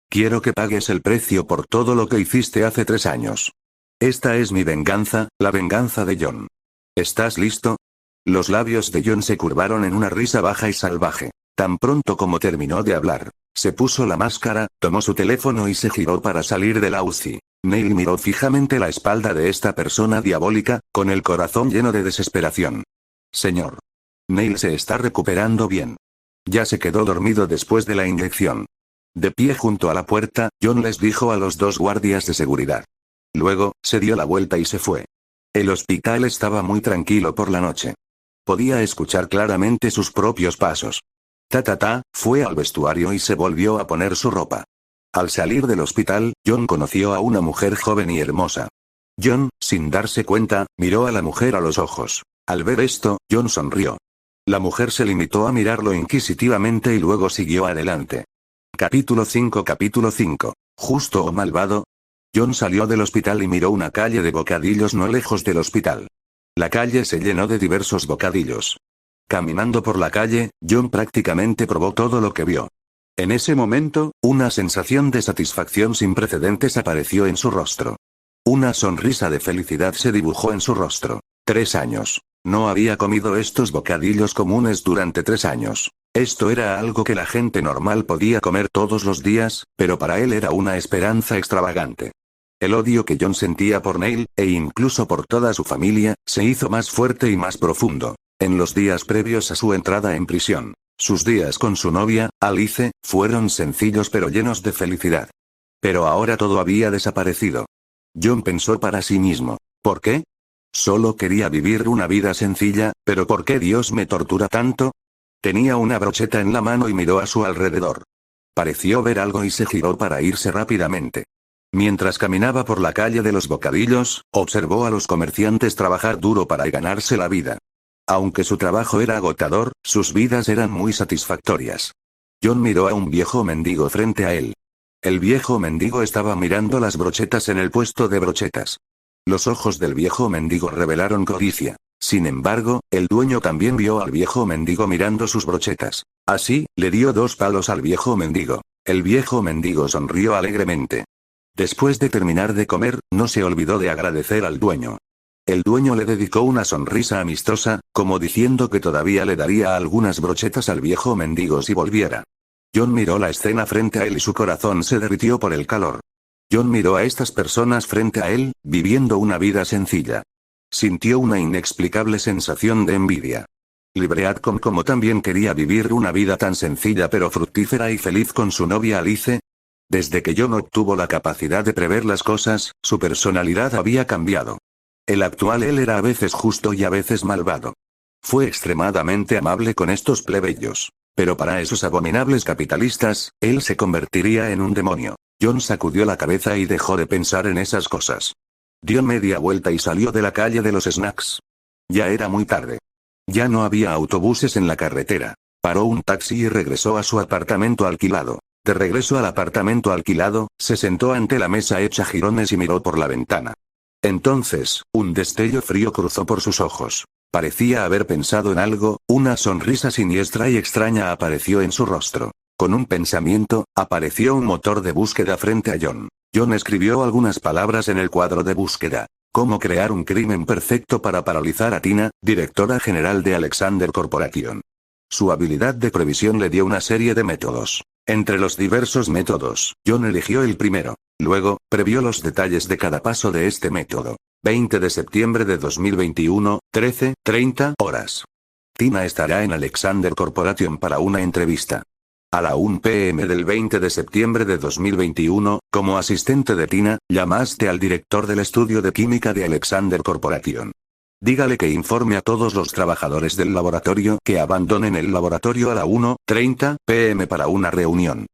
Speaker 2: Quiero que pagues el precio por todo lo que hiciste hace 3 años. Esta es mi venganza, la venganza de John. ¿Estás listo? Los labios de John se curvaron en una risa baja y salvaje. Tan pronto como terminó de hablar, se puso la máscara, tomó su teléfono y se giró para salir de la UCI. Neil miró fijamente la espalda de esta persona diabólica, con el corazón lleno de desesperación. Señor. Neil se está recuperando bien. Ya se quedó dormido después de la inyección. De pie junto a la puerta, John les dijo a los 2 guardias de seguridad. Luego, se dio la vuelta y se fue. El hospital estaba muy tranquilo por la noche. Podía escuchar claramente sus propios pasos. Fue al vestuario y se volvió a poner su ropa. Al salir del hospital, John conoció a una mujer joven y hermosa. John, sin darse cuenta, miró a la mujer a los ojos. Al ver esto, John sonrió. La mujer se limitó a mirarlo inquisitivamente y luego siguió adelante. Capítulo 5. ¿Justo o malvado? John salió del hospital y miró una calle de bocadillos no lejos del hospital. La calle se llenó de diversos bocadillos. Caminando por la calle, John prácticamente probó todo lo que vio. En ese momento, una sensación de satisfacción sin precedentes apareció en su rostro. Una sonrisa de felicidad se dibujó en su rostro. 3 años. No había comido estos bocadillos comunes durante 3 años. Esto era algo que la gente normal podía comer todos los días, pero para él era una esperanza extravagante. El odio que John sentía por Neil, e incluso por toda su familia, se hizo más fuerte y más profundo. En los días previos a su entrada en prisión, sus días con su novia, Alice, fueron sencillos pero llenos de felicidad. Pero ahora todo había desaparecido. John pensó para sí mismo, ¿por qué? Solo quería vivir una vida sencilla, pero ¿por qué Dios me tortura tanto? Tenía una brocheta en la mano y miró a su alrededor. Pareció ver algo y se giró para irse rápidamente. Mientras caminaba por la calle de los bocadillos, observó a los comerciantes trabajar duro para ganarse la vida. Aunque su trabajo era agotador, sus vidas eran muy satisfactorias. John miró a un viejo mendigo frente a él. El viejo mendigo estaba mirando las brochetas en el puesto de brochetas. Los ojos del viejo mendigo revelaron codicia. Sin embargo, el dueño también vio al viejo mendigo mirando sus brochetas. Así, le dio 2 palos al viejo mendigo. El viejo mendigo sonrió alegremente. Después de terminar de comer, no se olvidó de agradecer al dueño. El dueño le dedicó una sonrisa amistosa, como diciendo que todavía le daría algunas brochetas al viejo mendigo si volviera. John miró la escena frente a él y su corazón se derritió por el calor. John miró a estas personas frente a él, viviendo una vida sencilla. Sintió una inexplicable sensación de envidia. Libreadcom como también quería vivir una vida tan sencilla pero fructífera y feliz con su novia Alice. Desde que John obtuvo la capacidad de prever las cosas, su personalidad había cambiado. El actual él era a veces justo y a veces malvado. Fue extremadamente amable con estos plebeyos. Pero para esos abominables capitalistas, él se convertiría en un demonio. John sacudió la cabeza y dejó de pensar en esas cosas. Dio media vuelta y salió de la calle de los snacks. Ya era muy tarde. Ya no había autobuses en la carretera. Paró un taxi y regresó a su apartamento alquilado. De regreso al apartamento alquilado, se sentó ante la mesa hecha jirones y miró por la ventana. Entonces, un destello frío cruzó por sus ojos. Parecía haber pensado en algo, una sonrisa siniestra y extraña apareció en su rostro. Con un pensamiento, apareció un motor de búsqueda frente a John. John escribió algunas palabras en el cuadro de búsqueda. Cómo crear un crimen perfecto para paralizar a Tina, directora general de Alexander Corporation. Su habilidad de previsión le dio una serie de métodos. Entre los diversos métodos, John eligió el primero. Luego, previó los detalles de cada paso de este método. 20 de septiembre de 2021, 13:30 horas. Tina estará en Alexander Corporation para una entrevista. A la 1 p.m. del 20 de septiembre de 2021, como asistente de Tina, llamaste al director del estudio de química de Alexander Corporation. Dígale que informe a todos los trabajadores del laboratorio que abandonen el laboratorio a la 1:30 p.m. para una reunión.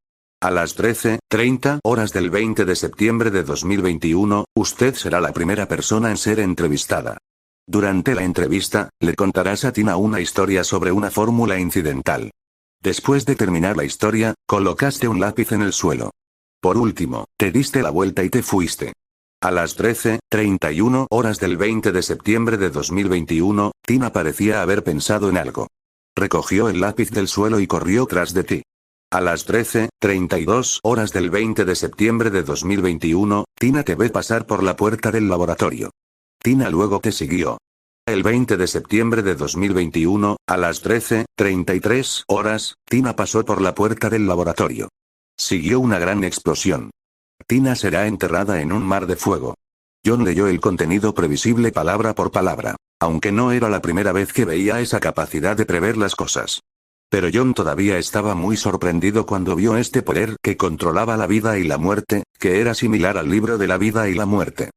Speaker 2: A las 13:30 horas del 20 de septiembre de 2021, usted será la primera persona en ser entrevistada. Durante la entrevista, le contarás a Tina una historia sobre una fórmula incidental. Después de terminar la historia, colocaste un lápiz en el suelo. Por último, te diste la vuelta y te fuiste. A las 13:31 horas del 20 de septiembre de 2021, Tina parecía haber pensado en algo. Recogió el lápiz del suelo y corrió tras de ti. A las 13:32 horas del 20 de septiembre de 2021, Tina te ve pasar por la puerta del laboratorio. Tina luego te siguió. El 20 de septiembre de 2021, a las 13:33 horas, Tina pasó por la puerta del laboratorio. Siguió una gran explosión. Tina será enterrada en un mar de fuego. John leyó el contenido previsible palabra por palabra, aunque no era la primera vez que veía esa capacidad de prever las cosas. Pero John todavía estaba muy sorprendido cuando vio este poder que controlaba la vida y la muerte, que era similar al libro de la vida y la muerte.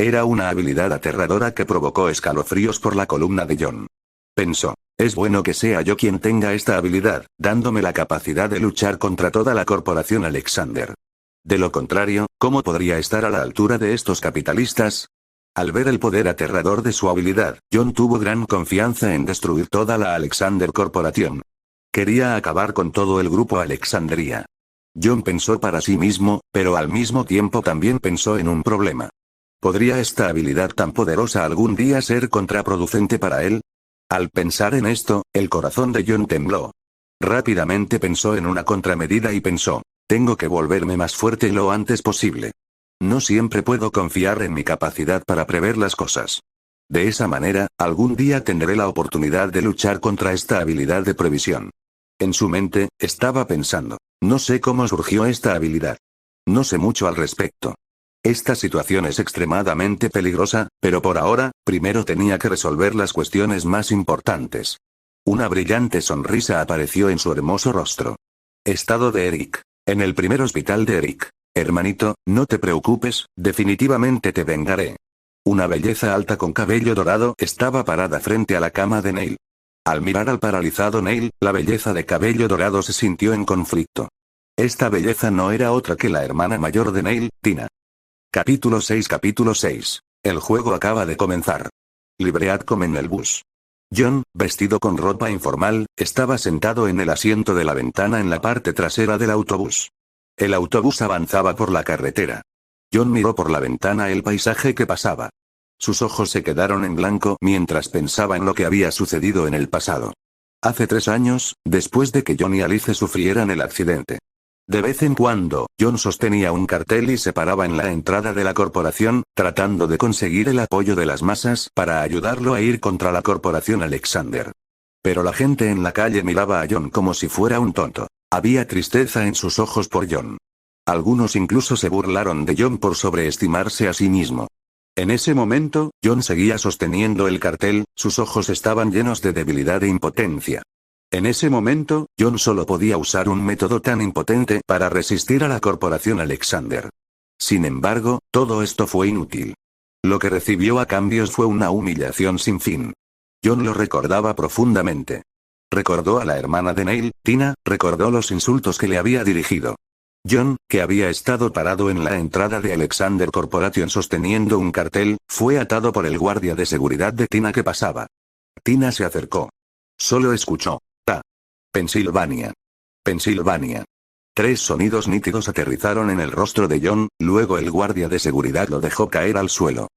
Speaker 2: Era una habilidad aterradora que provocó escalofríos por la columna de John. Pensó, es bueno que sea yo quien tenga esta habilidad, dándome la capacidad de luchar contra toda la corporación Alexander. De lo contrario, ¿cómo podría estar a la altura de estos capitalistas? Al ver el poder aterrador de su habilidad, John tuvo gran confianza en destruir toda la Alexander Corporation. Quería acabar con todo el grupo Alexandria. John pensó para sí mismo, pero al mismo tiempo también pensó en un problema. ¿Podría esta habilidad tan poderosa algún día ser contraproducente para él? Al pensar en esto, el corazón de John tembló. Rápidamente pensó en una contramedida y pensó, tengo que volverme más fuerte lo antes posible. No siempre puedo confiar en mi capacidad para prever las cosas. De esa manera, algún día tendré la oportunidad de luchar contra esta habilidad de previsión. En su mente, estaba pensando, no sé cómo surgió esta habilidad. No sé mucho al respecto. Esta situación es extremadamente peligrosa, pero por ahora, primero tenía que resolver las cuestiones más importantes. Una brillante sonrisa apareció en su hermoso rostro. Estado de Eric. En el primer hospital de Eric. Hermanito, no te preocupes, definitivamente te vengaré. Una belleza alta con cabello dorado estaba parada frente a la cama de Neil. Al mirar al paralizado Neil, la belleza de cabello dorado se sintió en conflicto. Esta belleza no era otra que la hermana mayor de Neil, Tina. Capítulo 6. El juego acaba de comenzar. Libreadcom en el bus. John, vestido con ropa informal, estaba sentado en el asiento de la ventana en la parte trasera del autobús. El autobús avanzaba por la carretera. John miró por la ventana el paisaje que pasaba. Sus ojos se quedaron en blanco mientras pensaba en lo que había sucedido en el pasado. Hace 3 años, después de que John y Alice sufrieran el accidente. De vez en cuando, John sostenía un cartel y se paraba en la entrada de la corporación, tratando de conseguir el apoyo de las masas para ayudarlo a ir contra la corporación Alexander. Pero la gente en la calle miraba a John como si fuera un tonto. Había tristeza en sus ojos por John. Algunos incluso se burlaron de John por sobreestimarse a sí mismo. En ese momento, John seguía sosteniendo el cartel, sus ojos estaban llenos de debilidad e impotencia. En ese momento, John solo podía usar un método tan impotente para resistir a la corporación Alexander. Sin embargo, todo esto fue inútil. Lo que recibió a cambio fue una humillación sin fin. John lo recordaba profundamente. Recordó a la hermana de Neil, Tina, recordó los insultos que le había dirigido. John, que había estado parado en la entrada de Alexander Corporation sosteniendo un cartel, fue atado por el guardia de seguridad de Tina que pasaba. Tina se acercó. Solo escuchó. Pensilvania. Pensilvania. 3 sonidos nítidos aterrizaron en el rostro de John, luego el guardia de seguridad lo dejó caer al suelo.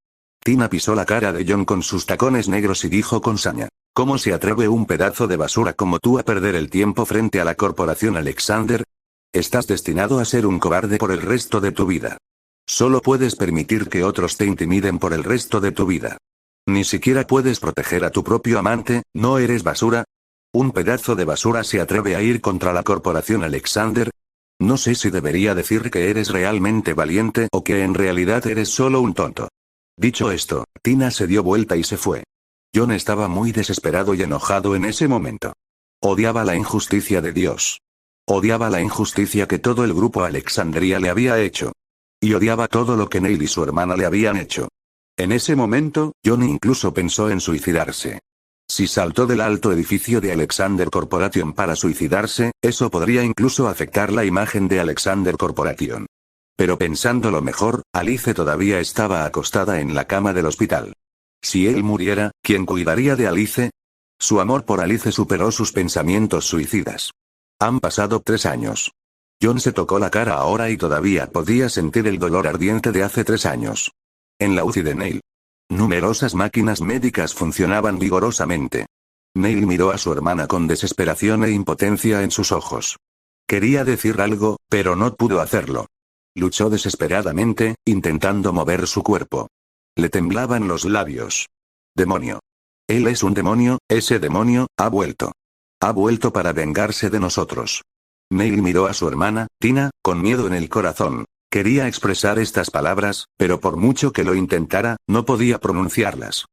Speaker 2: Tina pisó la cara de John con sus tacones negros y dijo con saña, ¿cómo se atreve un pedazo de basura como tú a perder el tiempo frente a la corporación Alexander? Estás destinado a ser un cobarde por el resto de tu vida. Solo puedes permitir que otros te intimiden por el resto de tu vida. Ni siquiera puedes proteger a tu propio amante, ¿no eres basura? ¿Un pedazo de basura se atreve a ir contra la corporación Alexander? No sé si debería decir que eres realmente valiente o que en realidad eres solo un tonto. Dicho esto, Tina se dio vuelta y se fue. John estaba muy desesperado y enojado en ese momento. Odiaba la injusticia de Dios. Odiaba la injusticia que todo el grupo Alexandria le había hecho. Y odiaba todo lo que Neil y su hermana le habían hecho. En ese momento, John incluso pensó en suicidarse. Si saltó del alto edificio de Alexander Corporation para suicidarse, eso podría incluso afectar la imagen de Alexander Corporation. Pero pensándolo mejor, Alice todavía estaba acostada en la cama del hospital. Si él muriera, ¿quién cuidaría de Alice? Su amor por Alice superó sus pensamientos suicidas. Han pasado 3 años. John se tocó la cara ahora y todavía podía sentir el dolor ardiente de hace 3 años. En la UCI de Neil. Numerosas máquinas médicas funcionaban vigorosamente. Neil miró a su hermana con desesperación e impotencia en sus ojos. Quería decir algo, pero no pudo hacerlo. Luchó desesperadamente, intentando mover su cuerpo. Le temblaban los labios. Demonio. Él es un demonio, ese demonio, ha vuelto. Ha vuelto para vengarse de nosotros. Neil miró a su hermana, Tina, con miedo en el corazón. Quería expresar estas palabras, pero por mucho que lo intentara, no podía pronunciarlas.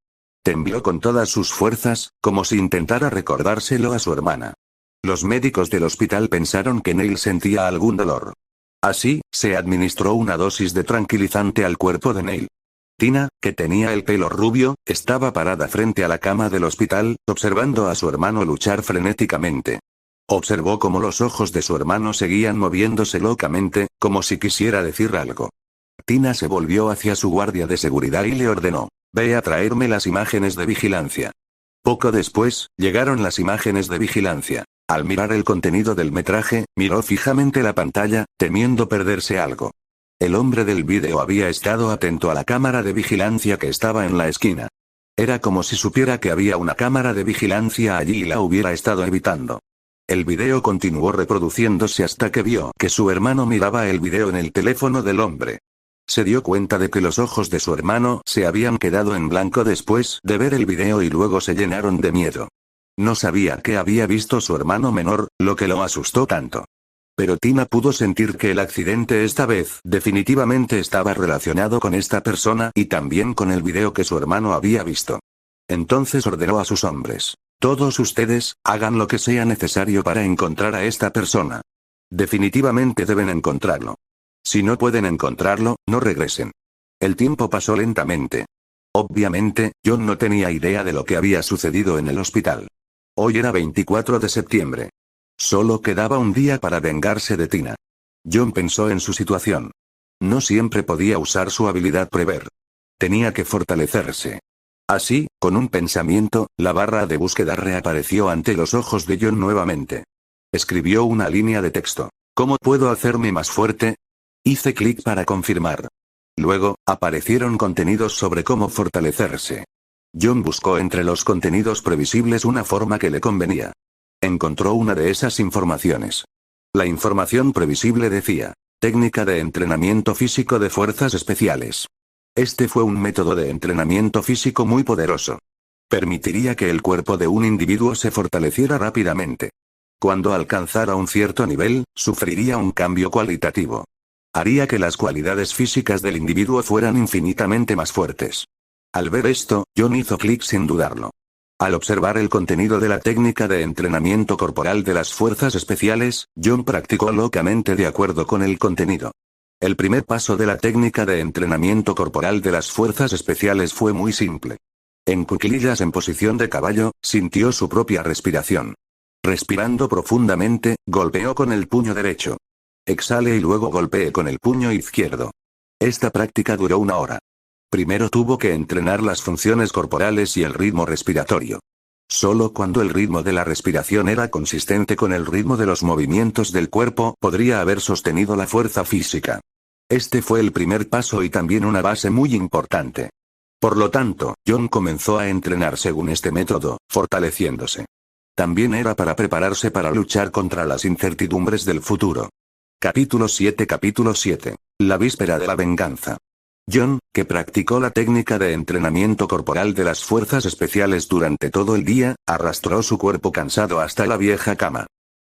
Speaker 2: Tembló con todas sus fuerzas, como si intentara recordárselo a su hermana. Los médicos del hospital pensaron que Neil sentía algún dolor. Así, se administró una dosis de tranquilizante al cuerpo de Neil. Tina, que tenía el pelo rubio, estaba parada frente a la cama del hospital, observando a su hermano luchar frenéticamente. Observó cómo los ojos de su hermano seguían moviéndose locamente, como si quisiera decir algo. Tina se volvió hacia su guardia de seguridad y le ordenó: «Ve a traerme las imágenes de vigilancia». Poco después, llegaron las imágenes de vigilancia. Al mirar el contenido del metraje, miró fijamente la pantalla, temiendo perderse algo. El hombre del vídeo había estado atento a la cámara de vigilancia que estaba en la esquina. Era como si supiera que había una cámara de vigilancia allí y la hubiera estado evitando. El video continuó reproduciéndose hasta que vio que su hermano miraba el video en el teléfono del hombre. Se dio cuenta de que los ojos de su hermano se habían quedado en blanco después de ver el video y luego se llenaron de miedo. No sabía qué había visto su hermano menor, lo que lo asustó tanto. Pero Tina pudo sentir que el accidente esta vez definitivamente estaba relacionado con esta persona y también con el video que su hermano había visto. Entonces ordenó a sus hombres: «Todos ustedes, hagan lo que sea necesario para encontrar a esta persona. Definitivamente deben encontrarlo. Si no pueden encontrarlo, no regresen». El tiempo pasó lentamente. Obviamente, John no tenía idea de lo que había sucedido en el hospital. Hoy era 24 de septiembre. Solo quedaba un día para vengarse de Tina. John pensó en su situación. No siempre podía usar su habilidad prever. Tenía que fortalecerse. Así, con un pensamiento, la barra de búsqueda reapareció ante los ojos de John nuevamente. Escribió una línea de texto: «¿Cómo puedo hacerme más fuerte?». Hice clic para confirmar. Luego, aparecieron contenidos sobre cómo fortalecerse. John buscó entre los contenidos previsibles una forma que le convenía. Encontró una de esas informaciones. La información previsible decía: «Técnica de entrenamiento físico de fuerzas especiales». Este fue un método de entrenamiento físico muy poderoso. Permitiría que el cuerpo de un individuo se fortaleciera rápidamente. Cuando alcanzara un cierto nivel, sufriría un cambio cualitativo. Haría que las cualidades físicas del individuo fueran infinitamente más fuertes. Al ver esto, John hizo clic sin dudarlo. Al observar el contenido de la técnica de entrenamiento corporal de las fuerzas especiales, John practicó locamente de acuerdo con el contenido. El primer paso de la técnica de entrenamiento corporal de las fuerzas especiales fue muy simple. En cuclillas en posición de caballo, sintió su propia respiración. Respirando profundamente, golpeó con el puño derecho. Exhale y luego golpee con el puño izquierdo. Esta práctica duró 1 hora. Primero tuvo que entrenar las funciones corporales y el ritmo respiratorio. Solo cuando el ritmo de la respiración era consistente con el ritmo de los movimientos del cuerpo podría haber sostenido la fuerza física. Este fue el primer paso y también una base muy importante. Por lo tanto, John comenzó a entrenar según este método, fortaleciéndose. También era para prepararse para luchar contra las incertidumbres del futuro. Capítulo 7. La víspera de la venganza. John, que practicó la técnica de entrenamiento corporal de las fuerzas especiales durante todo el día, arrastró su cuerpo cansado hasta la vieja cama.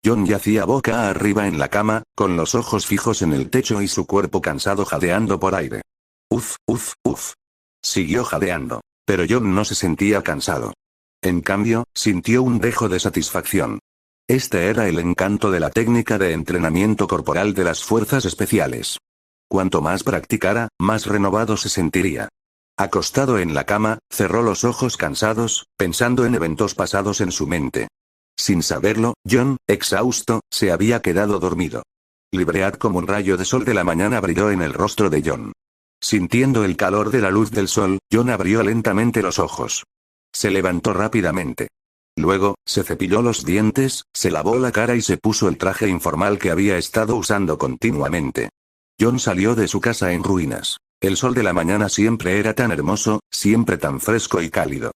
Speaker 2: John yacía boca arriba en la cama, con los ojos fijos en el techo y su cuerpo cansado jadeando por aire. Uf, uf, uf. Siguió jadeando, pero John no se sentía cansado. En cambio, sintió un dejo de satisfacción. Este era el encanto de la técnica de entrenamiento corporal de las fuerzas especiales. Cuanto más practicara, más renovado se sentiría. Acostado en la cama, cerró los ojos cansados, pensando en eventos pasados en su mente. Sin saberlo, John, exhausto, se había quedado dormido. Libread como un rayo de sol de la mañana brilló en el rostro de John. Sintiendo el calor de la luz del sol, John abrió lentamente los ojos. Se levantó rápidamente. Luego, se cepilló los dientes, se lavó la cara y se puso el traje informal que había estado usando continuamente. John salió de su casa en ruinas. El sol de la mañana siempre era tan hermoso, siempre tan fresco y cálido.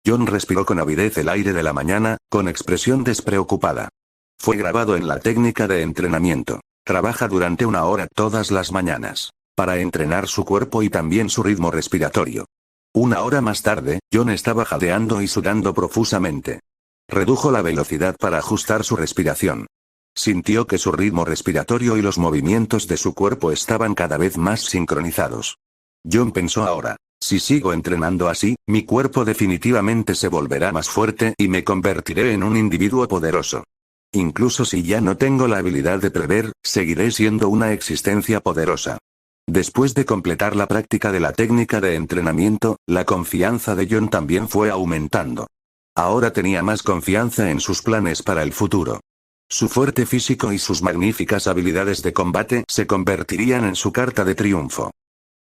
Speaker 2: John respiró con avidez el aire de la mañana, con expresión despreocupada. Fue grabado en la técnica de entrenamiento. Trabaja durante 1 hora todas las mañanas, para entrenar su cuerpo y también su ritmo respiratorio. 1 hora más tarde, John estaba jadeando y sudando profusamente. Redujo la velocidad para ajustar su respiración. Sintió que su ritmo respiratorio y los movimientos de su cuerpo estaban cada vez más sincronizados. John pensó ahora, si sigo entrenando así, mi cuerpo definitivamente se volverá más fuerte y me convertiré en un individuo poderoso. Incluso si ya no tengo la habilidad de prever, seguiré siendo una existencia poderosa. Después de completar la práctica de la técnica de entrenamiento, la confianza de John también fue aumentando. Ahora tenía más confianza en sus planes para el futuro. Su fuerte físico y sus magníficas habilidades de combate se convertirían en su carta de triunfo.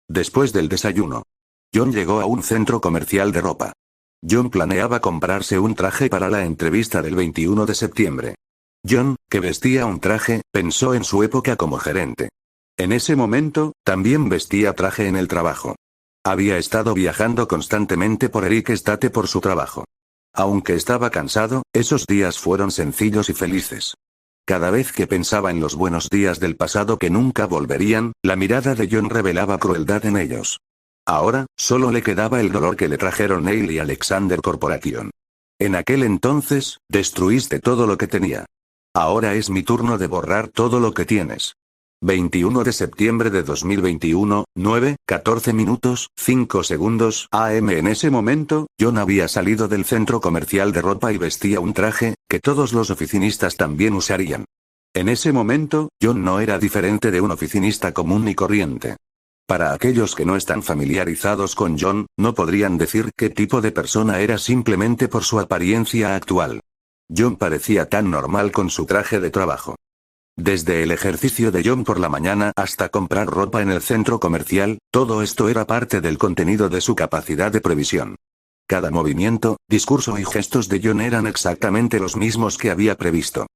Speaker 2: Después del desayuno, John llegó a un centro comercial de ropa. John planeaba comprarse un traje para la entrevista del 21 de septiembre. John, que vestía un traje, pensó en su época como gerente. En ese momento, también vestía traje en el trabajo. Había estado viajando constantemente por Erik State por su trabajo. Aunque estaba cansado, esos días fueron sencillos y felices. Cada vez que pensaba en los buenos días del pasado que nunca volverían, la mirada de John revelaba crueldad en ellos. Ahora, solo le quedaba el dolor que le trajeron Neil y Alexander Corporation. En aquel entonces, destruiste todo lo que tenía. Ahora es mi turno de borrar todo lo que tienes. 21 de septiembre de 2021, 9:14 minutos, 5 segundos AM. En ese momento, John había salido del centro comercial de ropa y vestía un traje, que todos los oficinistas también usarían. En ese momento, John no era diferente de un oficinista común y corriente. Para aquellos que no están familiarizados con John, no podrían decir qué tipo de persona era simplemente por su apariencia actual. John parecía tan normal con su traje de trabajo. Desde el ejercicio de John por la mañana hasta comprar ropa en el centro comercial, todo esto era parte del contenido de su capacidad de previsión. Cada movimiento, discurso y gestos de John eran exactamente los mismos que había previsto.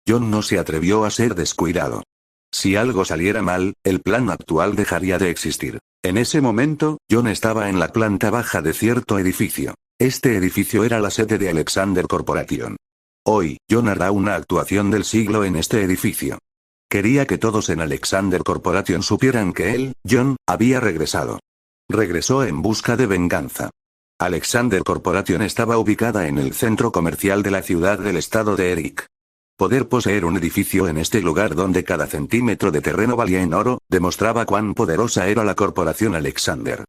Speaker 2: John no se atrevió a ser descuidado. Si algo saliera mal, el plan actual dejaría de existir. En ese momento, John estaba en la planta baja de cierto edificio. Este edificio era la sede de Alexander Corporation. Hoy, John hará una actuación del siglo en este edificio. Quería que todos en Alexander Corporation supieran que él, John, había regresado. Regresó en busca de venganza. Alexander Corporation estaba ubicada en el centro comercial de la ciudad del estado de Erik. Poder poseer un edificio en este lugar donde cada centímetro de terreno valía en oro, demostraba cuán poderosa era la corporación Alexander.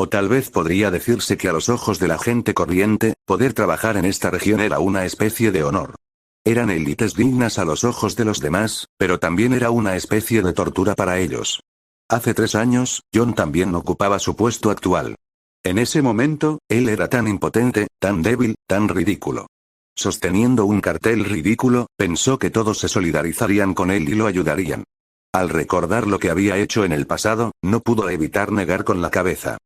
Speaker 2: O tal vez podría decirse que a los ojos de la gente corriente, poder trabajar en esta región era una especie de honor. Eran élites dignas a los ojos de los demás, pero también era una especie de tortura para ellos. Hace 3 años, John también ocupaba su puesto actual. En ese momento, él era tan impotente, tan débil, tan ridículo. Sosteniendo un cartel ridículo, pensó que todos se solidarizarían con él y lo ayudarían. Al recordar lo que había hecho en el pasado, no pudo evitar negar con la cabeza.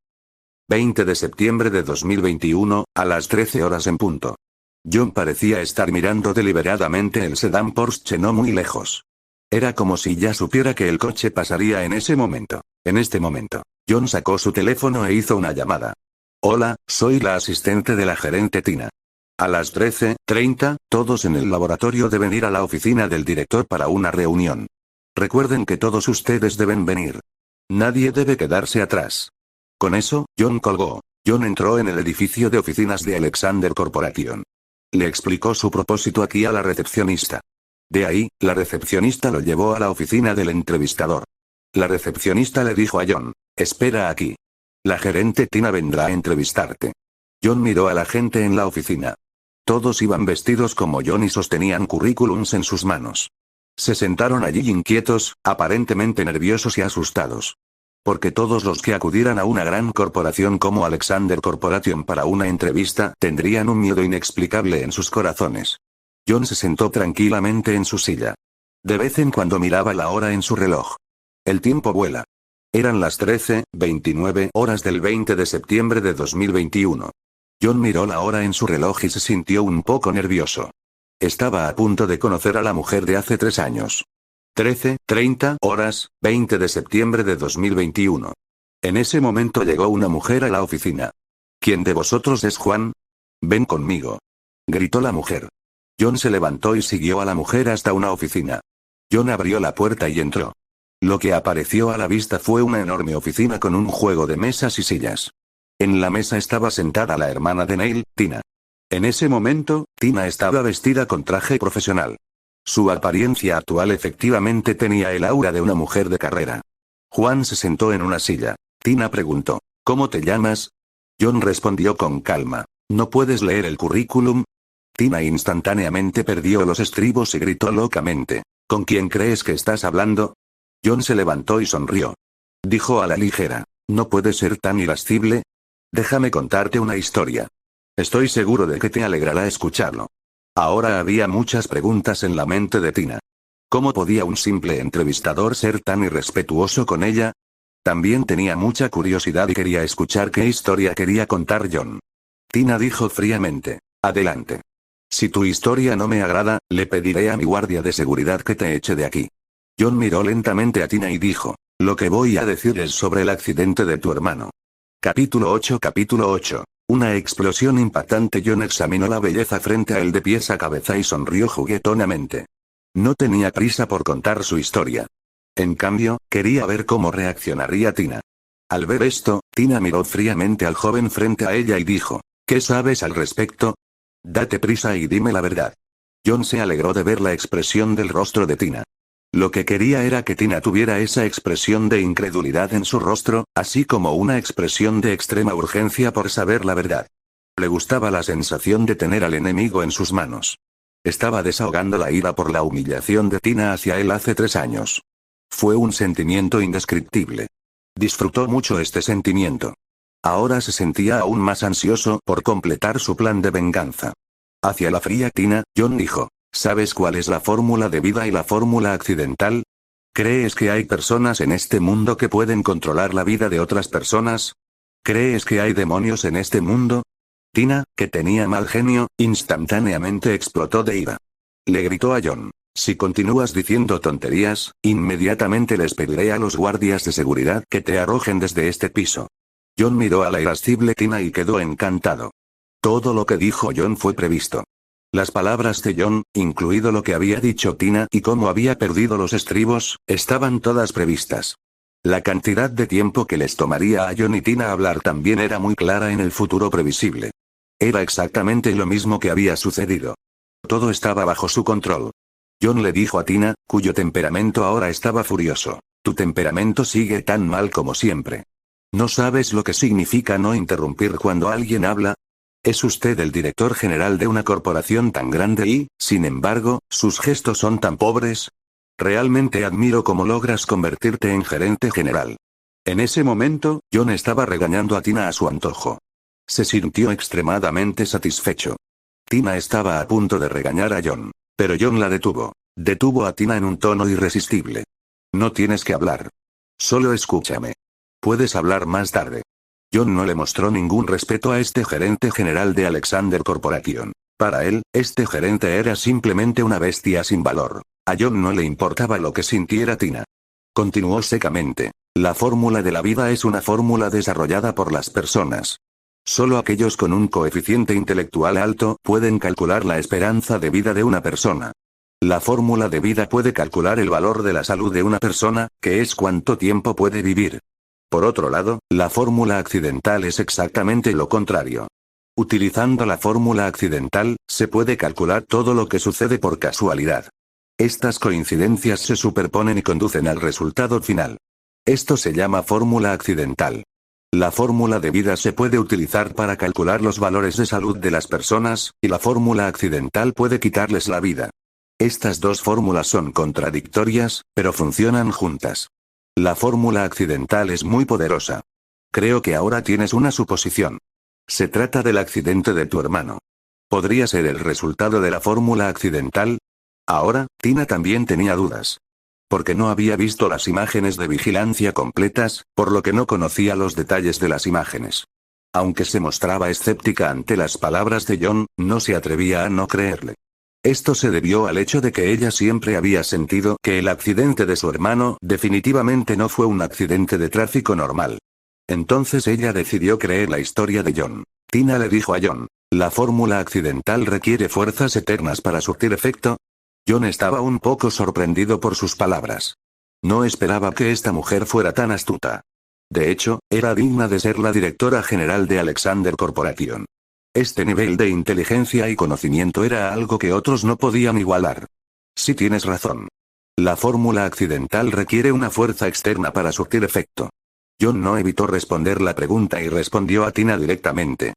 Speaker 2: 20 de septiembre de 2021, a las 13 horas en punto. John parecía estar mirando deliberadamente el sedán Porsche no muy lejos. Era como si ya supiera que el coche pasaría en ese momento. En este momento, John sacó su teléfono e hizo una llamada. Hola, soy la asistente de la gerente Tina. A las 13:30, todos en el laboratorio deben ir a la oficina del director para una reunión. Recuerden que todos ustedes deben venir. Nadie debe quedarse atrás. Con eso, John colgó. John entró en el edificio de oficinas de Alexander Corporation. Le explicó su propósito aquí a la recepcionista. De ahí, la recepcionista lo llevó a la oficina del entrevistador. La recepcionista le dijo a John: espera aquí. La gerente Tina vendrá a entrevistarte. John miró a la gente en la oficina. Todos iban vestidos como John y sostenían currículums en sus manos. Se sentaron allí inquietos, aparentemente nerviosos y asustados. Porque todos los que acudieran a una gran corporación como Alexander Corporation para una entrevista tendrían un miedo inexplicable en sus corazones. John se sentó tranquilamente en su silla. De vez en cuando miraba la hora en su reloj. El tiempo vuela. Eran las 13:29 horas del 20 de septiembre de 2021. John miró la hora en su reloj y se sintió un poco nervioso. Estaba a punto de conocer a la mujer de hace 3 años. 13:30 horas, 20 de septiembre de 2021. En ese momento llegó una mujer a la oficina. ¿Quién de vosotros es Juan? Ven conmigo. Gritó la mujer. John se levantó y siguió a la mujer hasta una oficina. John abrió la puerta y entró. Lo que apareció a la vista fue una enorme oficina con un juego de mesas y sillas. En la mesa estaba sentada la hermana de Neil, Tina. En ese momento, Tina estaba vestida con traje profesional. Su apariencia actual efectivamente tenía el aura de una mujer de carrera. Juan se sentó en una silla. Tina preguntó: ¿cómo te llamas? John respondió con calma: ¿no puedes leer el currículum? Tina instantáneamente perdió los estribos y gritó locamente: ¿con quién crees que estás hablando? John se levantó y sonrió. Dijo a la ligera: ¿no puedes ser tan irascible? Déjame contarte una historia. Estoy seguro de que te alegrará escucharlo. Ahora había muchas preguntas en la mente de Tina. ¿Cómo podía un simple entrevistador ser tan irrespetuoso con ella? También tenía mucha curiosidad y quería escuchar qué historia quería contar John. Tina dijo fríamente: adelante. Si tu historia no me agrada, le pediré a mi guardia de seguridad que te eche de aquí. John miró lentamente a Tina y dijo: lo que voy a decir es sobre el accidente de tu hermano. Capítulo 8. Una explosión impactante. John examinó la belleza frente a él de pies a cabeza y sonrió juguetonamente. No tenía prisa por contar su historia. En cambio, quería ver cómo reaccionaría Tina. Al ver esto, Tina miró fríamente al joven frente a ella y dijo: ¿qué sabes al respecto? Date prisa y dime la verdad. John se alegró de ver la expresión del rostro de Tina. Lo que quería era que Tina tuviera esa expresión de incredulidad en su rostro, así como una expresión de extrema urgencia por saber la verdad. Le gustaba la sensación de tener al enemigo en sus manos. Estaba desahogando la ira por la humillación de Tina hacia él hace 3 años. Fue un sentimiento indescriptible. Disfrutó mucho este sentimiento. Ahora se sentía aún más ansioso por completar su plan de venganza. Hacia la fría Tina, John dijo: ¿sabes cuál es la fórmula de vida y la fórmula accidental? ¿Crees que hay personas en este mundo que pueden controlar la vida de otras personas? ¿Crees que hay demonios en este mundo? Tina, que tenía mal genio, instantáneamente explotó de ira. Le gritó a John: si continúas diciendo tonterías, inmediatamente les pediré a los guardias de seguridad que te arrojen desde este piso. John miró a la irascible Tina y quedó encantado. Todo lo que dijo John fue previsto. Las palabras de John, incluido lo que había dicho Tina y cómo había perdido los estribos, estaban todas previstas. La cantidad de tiempo que les tomaría a John y Tina hablar también era muy clara en el futuro previsible. Era exactamente lo mismo que había sucedido. Todo estaba bajo su control. John le dijo a Tina, cuyo temperamento ahora estaba furioso: tu temperamento sigue tan mal como siempre. ¿No sabes lo que significa no interrumpir cuando alguien habla? Es usted el director general de una corporación tan grande y, sin embargo, sus gestos son tan pobres. Realmente admiro cómo logras convertirte en gerente general. En ese momento, John estaba regañando a Tina a su antojo. Se sintió extremadamente satisfecho. Tina estaba a punto de regañar a John, pero John la detuvo. Detuvo a Tina en un tono irresistible. No tienes que hablar. Solo escúchame. Puedes hablar más tarde. John no le mostró ningún respeto a este gerente general de Alexander Corporation. Para él, este gerente era simplemente una bestia sin valor. A John no le importaba lo que sintiera Tina. Continuó secamente: la fórmula de la vida es una fórmula desarrollada por las personas. Solo aquellos con un coeficiente intelectual alto pueden calcular la esperanza de vida de una persona. La fórmula de vida puede calcular el valor de la salud de una persona, que es cuánto tiempo puede vivir. Por otro lado, la fórmula accidental es exactamente lo contrario. Utilizando la fórmula accidental, se puede calcular todo lo que sucede por casualidad. Estas coincidencias se superponen y conducen al resultado final. Esto se llama fórmula accidental. La fórmula de vida se puede utilizar para calcular los valores de salud de las personas, y la fórmula accidental puede quitarles la vida. Estas dos fórmulas son contradictorias, pero funcionan juntas. La fórmula accidental es muy poderosa. Creo que ahora tienes una suposición. Se trata del accidente de tu hermano. ¿Podría ser el resultado de la fórmula accidental? Ahora, Tina también tenía dudas. Porque no había visto las imágenes de vigilancia completas, por lo que no conocía los detalles de las imágenes. Aunque se mostraba escéptica ante las palabras de John, no se atrevía a no creerle. Esto se debió al hecho de que ella siempre había sentido que el accidente de su hermano definitivamente no fue un accidente de tráfico normal. Entonces ella decidió creer la historia de John. Tina le dijo a John, ¿la fórmula accidental requiere fuerzas eternas para surtir efecto? John estaba un poco sorprendido por sus palabras. No esperaba que esta mujer fuera tan astuta. De hecho, era digna de ser la directora general de Alexander Corporation. Este nivel de inteligencia y conocimiento era algo que otros no podían igualar. Sí, tienes razón. La fórmula accidental requiere una fuerza externa para surtir efecto. John no evitó responder la pregunta y respondió a Tina directamente.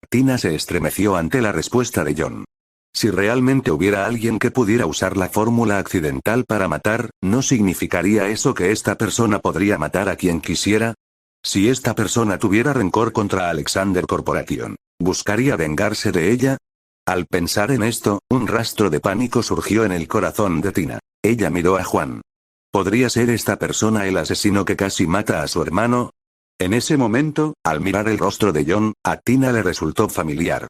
Speaker 2: Tina se estremeció ante la respuesta de John. Si realmente hubiera alguien que pudiera usar la fórmula accidental para matar, ¿no significaría eso que esta persona podría matar a quien quisiera? Si esta persona tuviera rencor contra Alexander Corporation, ¿buscaría vengarse de ella? Al pensar en esto, un rastro de pánico surgió en el corazón de Tina. Ella miró a Juan. ¿Podría ser esta persona el asesino que casi mata a su hermano? En ese momento, al mirar el rostro de John, a Tina le resultó familiar.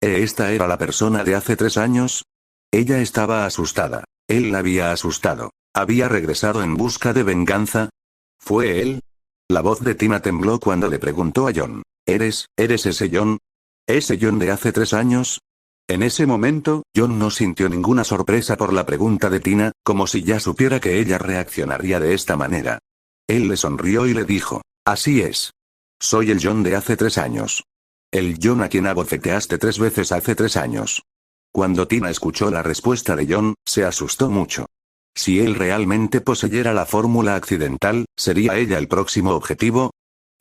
Speaker 2: ¿Esta era la persona de hace 3 años? Ella estaba asustada. Él la había asustado. ¿Había regresado en busca de venganza? ¿Fue él? La voz de Tina tembló cuando le preguntó a John. ¿Eres ese John? ¿Ese John de hace 3 años? En ese momento, John no sintió ninguna sorpresa por la pregunta de Tina, como si ya supiera que ella reaccionaría de esta manera. Él le sonrió y le dijo, así es. Soy el John de hace 3 años. El John a quien abofeteaste 3 veces hace 3 años. Cuando Tina escuchó la respuesta de John, se asustó mucho. Si él realmente poseyera la fórmula accidental, ¿sería ella el próximo objetivo?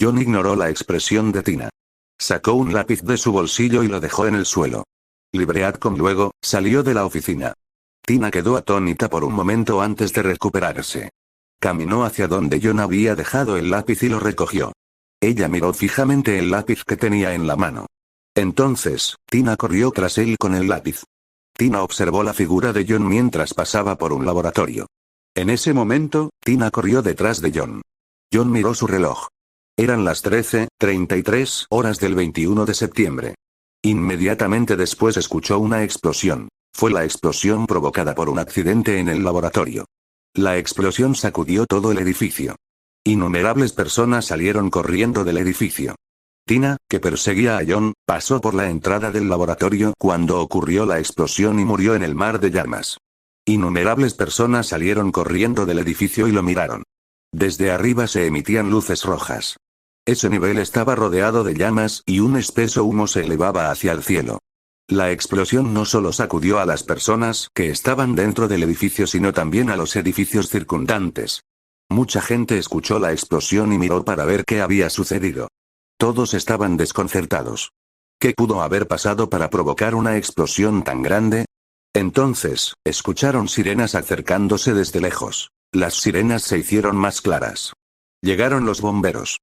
Speaker 2: John ignoró la expresión de Tina. Sacó un lápiz de su bolsillo y lo dejó en el suelo. Libreadcom luego, salió de la oficina. Tina quedó atónita por un momento antes de recuperarse. Caminó hacia donde John había dejado el lápiz y lo recogió. Ella miró fijamente el lápiz que tenía en la mano. Entonces, Tina corrió tras él con el lápiz. Tina observó la figura de John mientras pasaba por un laboratorio. En ese momento, Tina corrió detrás de John. John miró su reloj. Eran las 13:33 horas del 21 de septiembre. Inmediatamente después escuchó una explosión. Fue la explosión provocada por un accidente en el laboratorio. La explosión sacudió todo el edificio. Innumerables personas salieron corriendo del edificio. Tina, que perseguía a John, pasó por la entrada del laboratorio cuando ocurrió la explosión y murió en el mar de llamas. Innumerables personas salieron corriendo del edificio y lo miraron. Desde arriba se emitían luces rojas. Ese nivel estaba rodeado de llamas y un espeso humo se elevaba hacia el cielo. La explosión no solo sacudió a las personas que estaban dentro del edificio, sino también a los edificios circundantes. Mucha gente escuchó la explosión y miró para ver qué había sucedido. Todos estaban desconcertados. ¿Qué pudo haber pasado para provocar una explosión tan grande? Entonces, escucharon sirenas acercándose desde lejos. Las sirenas se hicieron más claras. Llegaron los bomberos.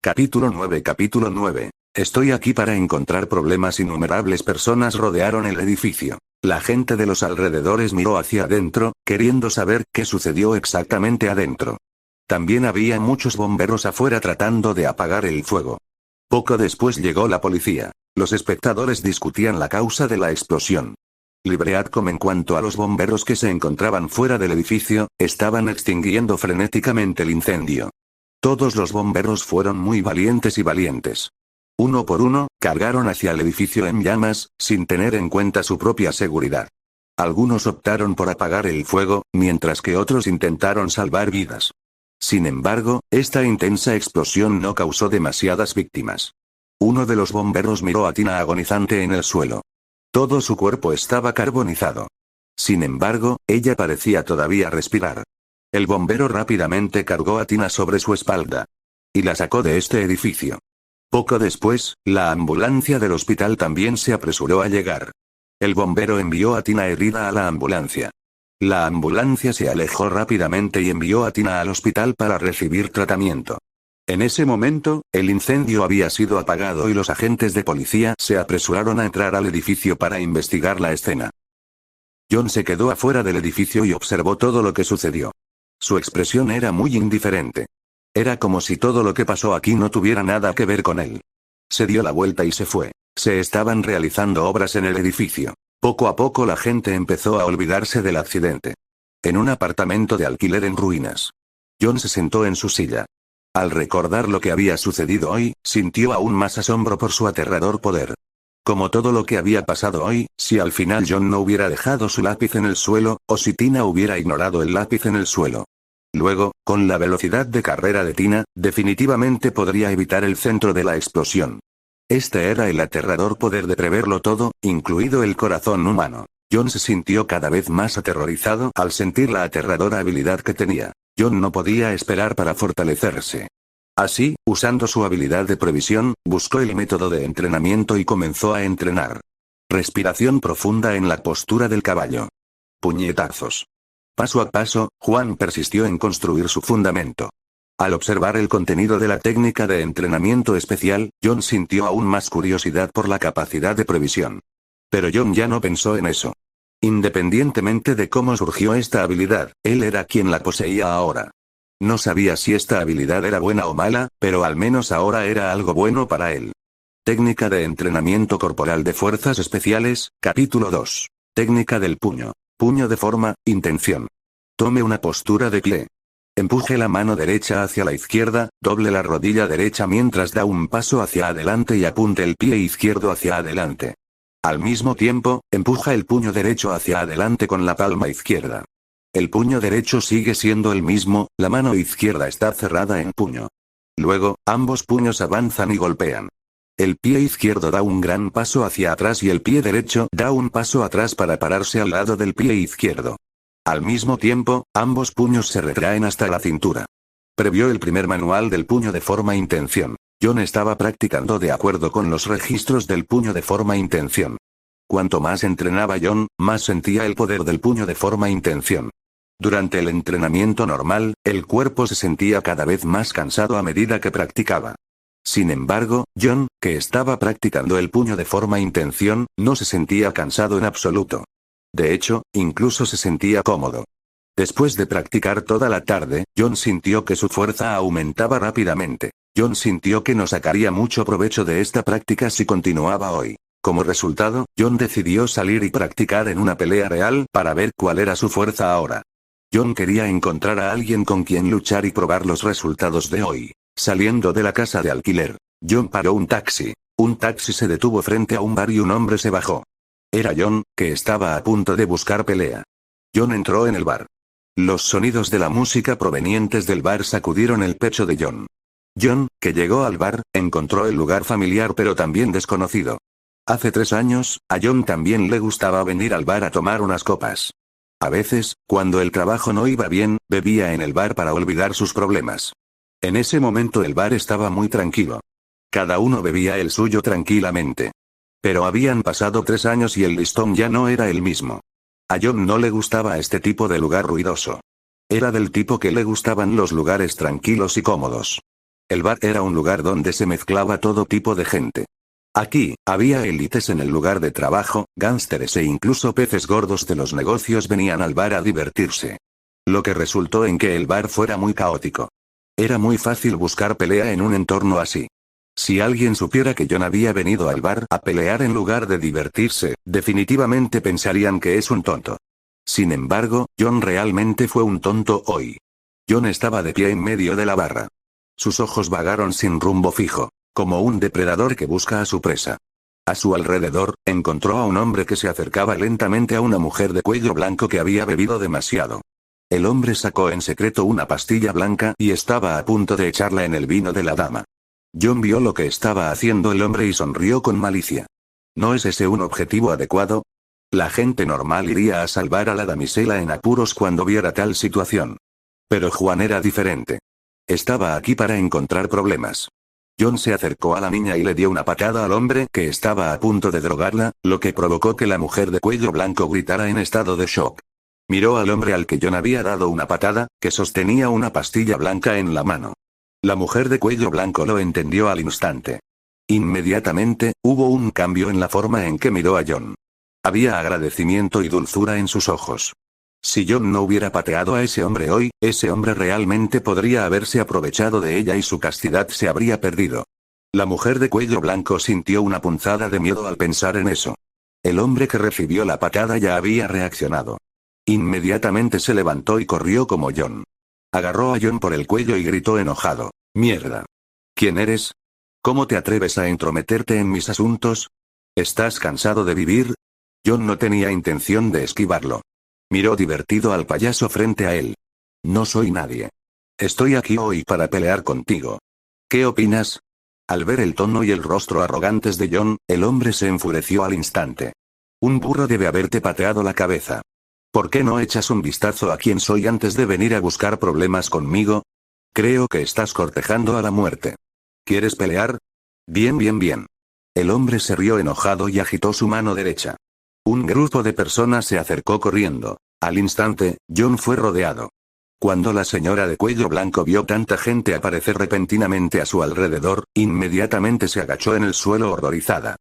Speaker 2: Capítulo 9. Estoy aquí para encontrar problemas. Innumerables personas rodearon el edificio. La gente de los alrededores miró hacia adentro, queriendo saber qué sucedió exactamente adentro. También había muchos bomberos afuera tratando de apagar el fuego. Poco después llegó la policía. Los espectadores discutían la causa de la explosión. Libreadcom en cuanto a los bomberos que se encontraban fuera del edificio, estaban extinguiendo frenéticamente el incendio. Todos los bomberos fueron muy valientes y valientes. Uno por uno, cargaron hacia el edificio en llamas, sin tener en cuenta su propia seguridad. Algunos optaron por apagar el fuego, mientras que otros intentaron salvar vidas. Sin embargo, esta intensa explosión no causó demasiadas víctimas. Uno de los bomberos miró a Tina agonizante en el suelo. Todo su cuerpo estaba carbonizado. Sin embargo, ella parecía todavía respirar. El bombero rápidamente cargó a Tina sobre su espalda y la sacó de este edificio. Poco después, la ambulancia del hospital también se apresuró a llegar. El bombero envió a Tina herida a la ambulancia. La ambulancia se alejó rápidamente y envió a Tina al hospital para recibir tratamiento. En ese momento, el incendio había sido apagado y los agentes de policía se apresuraron a entrar al edificio para investigar la escena. John se quedó afuera del edificio y observó todo lo que sucedió. Su expresión era muy indiferente. Era como si todo lo que pasó aquí no tuviera nada que ver con él. Se dio la vuelta y se fue. Se estaban realizando obras en el edificio. Poco a poco la gente empezó a olvidarse del accidente. En un apartamento de alquiler en ruinas. John se sentó en su silla. Al recordar lo que había sucedido hoy, sintió aún más asombro por su aterrador poder. Como todo lo que había pasado hoy, si al final John no hubiera dejado su lápiz en el suelo, o si Tina hubiera ignorado el lápiz en el suelo. Luego, con la velocidad de carrera de Tina, definitivamente podría evitar el centro de la explosión. Este era el aterrador poder de preverlo todo, incluido el corazón humano. John se sintió cada vez más aterrorizado al sentir la aterradora habilidad que tenía. John no podía esperar para fortalecerse. Así, usando su habilidad de previsión, buscó el método de entrenamiento y comenzó a entrenar. Respiración profunda en la postura del caballo. Puñetazos. Paso a paso, Juan persistió en construir su fundamento. Al observar el contenido de la técnica de entrenamiento especial, John sintió aún más curiosidad por la capacidad de previsión. Pero John ya no pensó en eso. Independientemente de cómo surgió esta habilidad, él era quien la poseía ahora. No sabía si esta habilidad era buena o mala, pero al menos ahora era algo bueno para él. Técnica de entrenamiento corporal de fuerzas especiales, capítulo 2. Técnica del puño. Puño de forma, intención. Tome una postura de pie. Empuje la mano derecha hacia la izquierda, doble la rodilla derecha mientras da un paso hacia adelante y apunte el pie izquierdo hacia adelante. Al mismo tiempo, empuja el puño derecho hacia adelante con la palma izquierda. El puño derecho sigue siendo el mismo, la mano izquierda está cerrada en puño. Luego, ambos puños avanzan y golpean. El pie izquierdo da un gran paso hacia atrás y el pie derecho da un paso atrás para pararse al lado del pie izquierdo. Al mismo tiempo, ambos puños se retraen hasta la cintura. Previó el primer manual del puño de forma intención. John estaba practicando de acuerdo con los registros del puño de forma intención. Cuanto más entrenaba John, más sentía el poder del puño de forma intención. Durante el entrenamiento normal, el cuerpo se sentía cada vez más cansado a medida que practicaba. Sin embargo, John, que estaba practicando el puño de forma intención, no se sentía cansado en absoluto. De hecho, incluso se sentía cómodo. Después de practicar toda la tarde, John sintió que su fuerza aumentaba rápidamente. John sintió que no sacaría mucho provecho de esta práctica si continuaba hoy. Como resultado, John decidió salir y practicar en una pelea real para ver cuál era su fuerza ahora. John quería encontrar a alguien con quien luchar y probar los resultados de hoy. Saliendo de la casa de alquiler, John paró un taxi. Un taxi se detuvo frente a un bar y un hombre se bajó. Era John, que estaba a punto de buscar pelea. John entró en el bar. Los sonidos de la música provenientes del bar sacudieron el pecho de John. John, que llegó al bar, encontró el lugar familiar pero también desconocido. Hace 3 años, a John también le gustaba venir al bar a tomar unas copas. A veces, cuando el trabajo no iba bien, bebía en el bar para olvidar sus problemas. En ese momento el bar estaba muy tranquilo. Cada uno bebía el suyo tranquilamente. Pero habían pasado 3 años y el listón ya no era el mismo. A John no le gustaba este tipo de lugar ruidoso. Era del tipo que le gustaban los lugares tranquilos y cómodos. El bar era un lugar donde se mezclaba todo tipo de gente. Aquí, había élites en el lugar de trabajo, gángsteres e incluso peces gordos de los negocios venían al bar a divertirse. Lo que resultó en que el bar fuera muy caótico. Era muy fácil buscar pelea en un entorno así. Si alguien supiera que John había venido al bar a pelear en lugar de divertirse, definitivamente pensarían que es un tonto. Sin embargo, John realmente fue un tonto hoy. John estaba de pie en medio de la barra. Sus ojos vagaron sin rumbo fijo, como un depredador que busca a su presa. A su alrededor, encontró a un hombre que se acercaba lentamente a una mujer de cuello blanco que había bebido demasiado. El hombre sacó en secreto una pastilla blanca y estaba a punto de echarla en el vino de la dama. John vio lo que estaba haciendo el hombre y sonrió con malicia. ¿No es ese un objetivo adecuado? La gente normal iría a salvar a la damisela en apuros cuando viera tal situación. Pero Juan era diferente. Estaba aquí para encontrar problemas. John se acercó a la niña y le dio una patada al hombre que estaba a punto de drogarla, lo que provocó que la mujer de cuello blanco gritara en estado de shock. Miró al hombre al que John había dado una patada, que sostenía una pastilla blanca en la mano. La mujer de cuello blanco lo entendió al instante. Inmediatamente, hubo un cambio en la forma en que miró a John. Había agradecimiento y dulzura en sus ojos. Si John no hubiera pateado a ese hombre hoy, ese hombre realmente podría haberse aprovechado de ella y su castidad se habría perdido. La mujer de cuello blanco sintió una punzada de miedo al pensar en eso. El hombre que recibió la patada ya había reaccionado. Inmediatamente se levantó y corrió como John. Agarró a John por el cuello y gritó enojado. «¡Mierda! ¿Quién eres? ¿Cómo te atreves a entrometerte en mis asuntos? ¿Estás cansado de vivir?» John no tenía intención de esquivarlo. Miró divertido al payaso frente a él. «No soy nadie. Estoy aquí hoy para pelear contigo. ¿Qué opinas?» Al ver el tono y el rostro arrogantes de John, el hombre se enfureció al instante. «Un burro debe haberte pateado la cabeza. ¿Por qué no echas un vistazo a quién soy antes de venir a buscar problemas conmigo? Creo que estás cortejando a la muerte. ¿Quieres pelear? Bien, bien, bien». El hombre se rió enojado y agitó su mano derecha. Un grupo de personas se acercó corriendo. Al instante, John fue rodeado. Cuando la señora de cuello blanco vio tanta gente aparecer repentinamente a su alrededor, inmediatamente se agachó en el suelo horrorizada.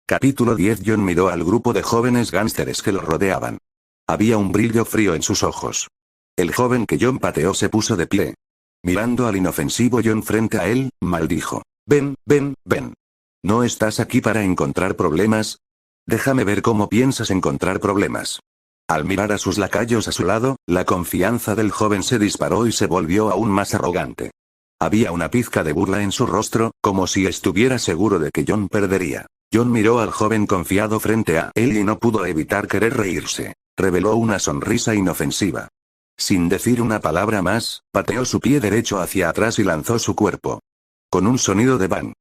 Speaker 2: Capítulo 10. John miró al grupo de jóvenes gánsteres que lo rodeaban. Había un brillo frío en sus ojos. El joven que John pateó se puso de pie. Mirando al inofensivo John frente a él, maldijo. «Ven, ven, ven. ¿No estás aquí para encontrar problemas? Déjame ver cómo piensas encontrar problemas». Al mirar a sus lacayos a su lado, la confianza del joven se disparó y se volvió aún más arrogante. Había una pizca de burla en su rostro, como si estuviera seguro de que John perdería. John miró al joven confiado frente a él y no pudo evitar querer reírse. Reveló una sonrisa inofensiva. Sin decir una palabra más, pateó su pie derecho hacia atrás y lanzó su cuerpo. Con un sonido de bang.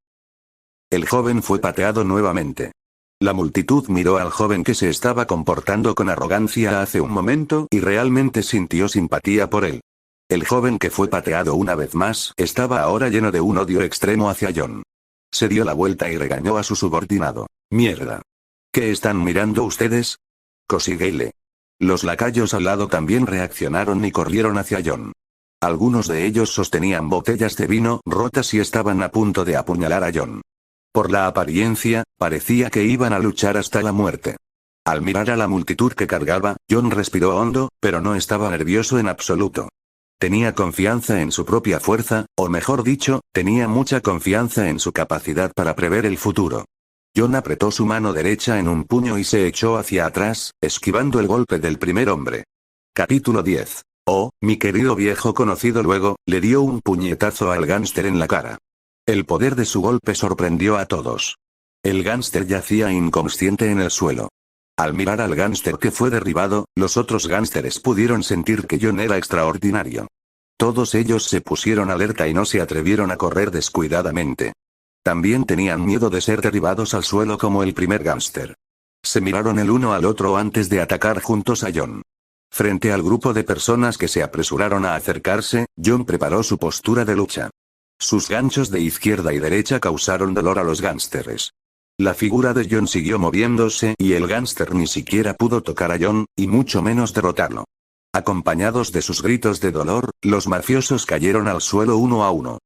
Speaker 2: El joven fue pateado nuevamente. La multitud miró al joven que se estaba comportando con arrogancia hace un momento y realmente sintió simpatía por él. El joven que fue pateado una vez más estaba ahora lleno de un odio extremo hacia John. Se dio la vuelta y regañó a su subordinado. «Mierda. ¿Qué están mirando ustedes? Consíguele». Los lacayos al lado también reaccionaron y corrieron hacia John. Algunos de ellos sostenían botellas de vino rotas y estaban a punto de apuñalar a John. Por la apariencia, parecía que iban a luchar hasta la muerte. Al mirar a la multitud que cargaba, John respiró hondo, pero no estaba nervioso en absoluto. Tenía confianza en su propia fuerza, o mejor dicho, tenía mucha confianza en su capacidad para prever el futuro. John apretó su mano derecha en un puño y se echó hacia atrás, esquivando el golpe del primer hombre. Capítulo 10. Oh, mi querido viejo conocido luego, le dio un puñetazo al gánster en la cara. El poder de su golpe sorprendió a todos. El gánster yacía inconsciente en el suelo. Al mirar al gánster que fue derribado, los otros gánsteres pudieron sentir que John era extraordinario. Todos ellos se pusieron alerta y no se atrevieron a correr descuidadamente. También tenían miedo de ser derribados al suelo como el primer gánster. Se miraron el uno al otro antes de atacar juntos a John. Frente al grupo de personas que se apresuraron a acercarse, John preparó su postura de lucha. Sus ganchos de izquierda y derecha causaron dolor a los gánsteres. La figura de John siguió moviéndose y el gánster ni siquiera pudo tocar a John, y mucho menos derrotarlo. Acompañados de sus gritos de dolor, los mafiosos cayeron al suelo uno a uno.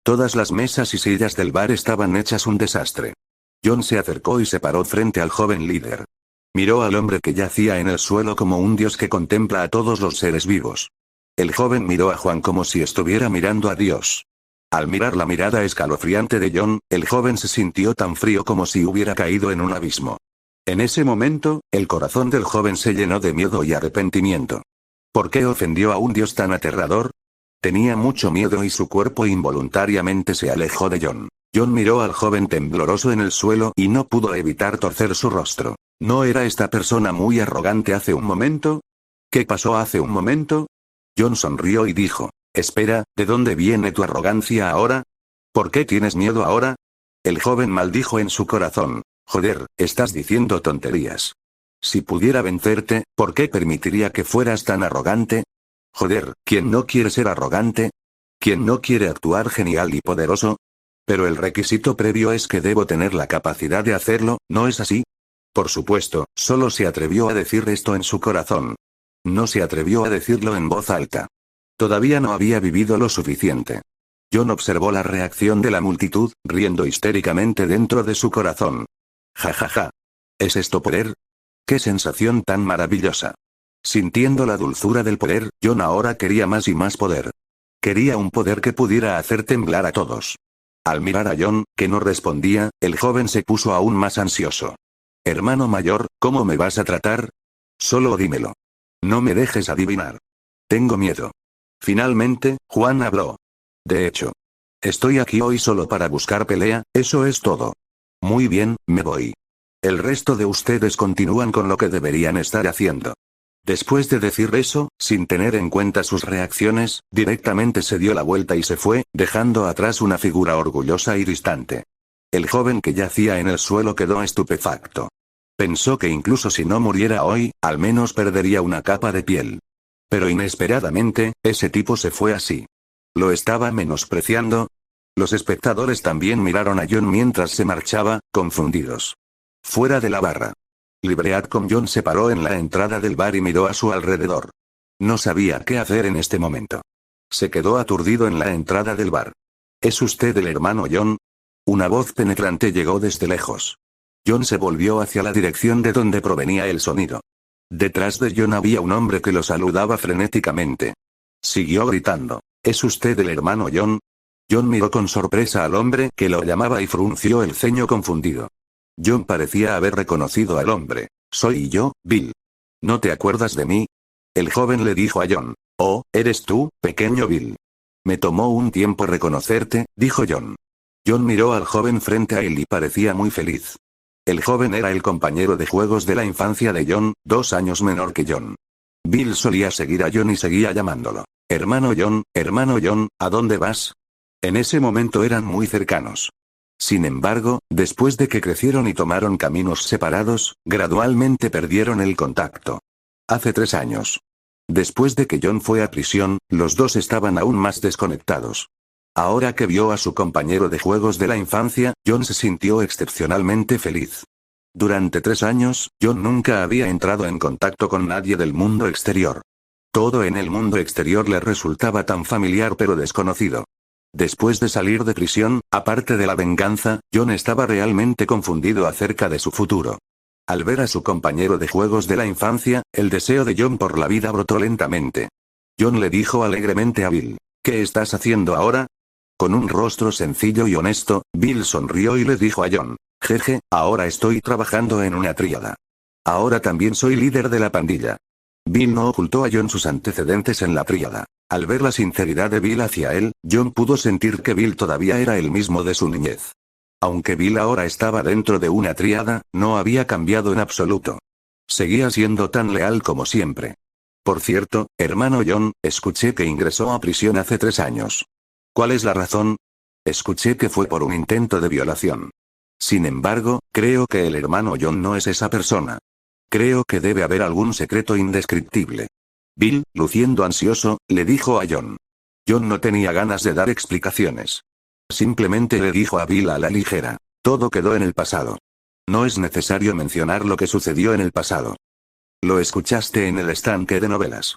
Speaker 2: Todas las mesas y sillas del bar estaban hechas un desastre. John se acercó y se paró frente al joven líder. Miró al hombre que yacía en el suelo como un dios que contempla a todos los seres vivos. El joven miró a Juan como si estuviera mirando a Dios. Al mirar la mirada escalofriante de John, el joven se sintió tan frío como si hubiera caído en un abismo. En ese momento, el corazón del joven se llenó de miedo y arrepentimiento. ¿Por qué ofendió a un dios tan aterrador? Tenía mucho miedo y su cuerpo involuntariamente se alejó de John. John miró al joven tembloroso en el suelo y no pudo evitar torcer su rostro. ¿No era esta persona muy arrogante hace un momento? ¿Qué pasó hace un momento? John sonrió y dijo, espera, ¿de dónde viene tu arrogancia ahora? ¿Por qué tienes miedo ahora? El joven maldijo en su corazón. Joder, estás diciendo tonterías. Si pudiera vencerte, ¿por qué permitiría que fueras tan arrogante? Joder, ¿quién no quiere ser arrogante? ¿Quién no quiere actuar genial y poderoso? Pero el requisito previo es que debo tener la capacidad de hacerlo, ¿no es así? Por supuesto, solo se atrevió a decir esto en su corazón. No se atrevió a decirlo en voz alta. Todavía no había vivido lo suficiente. John observó la reacción de la multitud, riendo histéricamente dentro de su corazón. Ja ja ja. ¿Es esto poder? ¡Qué sensación tan maravillosa! Sintiendo la dulzura del poder, John ahora quería más y más poder. Quería un poder que pudiera hacer temblar a todos. Al mirar a John, que no respondía, el joven se puso aún más ansioso. Hermano mayor, ¿cómo me vas a tratar? Solo dímelo. No me dejes adivinar. Tengo miedo. Finalmente, Juan habló. De hecho, estoy aquí hoy solo para buscar pelea, eso es todo. Muy bien, me voy. El resto de ustedes continúan con lo que deberían estar haciendo. Después de decir eso, sin tener en cuenta sus reacciones, directamente se dio la vuelta y se fue, dejando atrás una figura orgullosa y distante. El joven que yacía en el suelo quedó estupefacto. Pensó que incluso si no muriera hoy, al menos perdería una capa de piel. Pero inesperadamente, ese tipo se fue así. ¿Lo estaba menospreciando? Los espectadores también miraron a John mientras se marchaba, confundidos. Fuera de la barra. Libread con John se paró en la entrada del bar y miró a su alrededor. No sabía qué hacer en este momento. Se quedó aturdido en la entrada del bar. ¿Es usted el hermano John? Una voz penetrante llegó desde lejos. John se volvió hacia la dirección de donde provenía el sonido. Detrás de John había un hombre que lo saludaba frenéticamente. Siguió gritando. ¿Es usted el hermano John? John miró con sorpresa al hombre que lo llamaba y frunció el ceño confundido. John parecía haber reconocido al hombre. Soy yo, Bill. ¿No te acuerdas de mí? El joven le dijo a John. Oh, eres tú, pequeño Bill. Me tomó un tiempo reconocerte, dijo John. John miró al joven frente a él y parecía muy feliz. El joven era el compañero de juegos de la infancia de John, 2 años menor que John. Bill solía seguir a John y seguía llamándolo. Hermano John, ¿a dónde vas? En ese momento eran muy cercanos. Sin embargo, después de que crecieron y tomaron caminos separados, gradualmente perdieron el contacto. Hace 3 años. Después de que John fue a prisión, los dos estaban aún más desconectados. Ahora que vio a su compañero de juegos de la infancia, John se sintió excepcionalmente feliz. Durante 3 años, John nunca había entrado en contacto con nadie del mundo exterior. Todo en el mundo exterior le resultaba tan familiar pero desconocido. Después de salir de prisión, aparte de la venganza, John estaba realmente confundido acerca de su futuro. Al ver a su compañero de juegos de la infancia, el deseo de John por la vida brotó lentamente. John le dijo alegremente a Bill, ¿qué estás haciendo ahora? Con un rostro sencillo y honesto, Bill sonrió y le dijo a John, jeje, ahora estoy trabajando en una tríada. Ahora también soy líder de la pandilla. Bill no ocultó a John sus antecedentes en la tríada. Al ver la sinceridad de Bill hacia él, John pudo sentir que Bill todavía era el mismo de su niñez. Aunque Bill ahora estaba dentro de una tríada, no había cambiado en absoluto. Seguía siendo tan leal como siempre. Por cierto, hermano John, escuché que ingresó a prisión hace 3 años. ¿Cuál es la razón? Escuché que fue por un intento de violación. Sin embargo, creo que el hermano John no es esa persona. Creo que debe haber algún secreto indescriptible. Bill, luciendo ansioso, le dijo a John. John no tenía ganas de dar explicaciones. Simplemente le dijo a Bill a la ligera. Todo quedó en el pasado. No es necesario mencionar lo que sucedió en el pasado. Lo escuchaste en el estanque de novelas.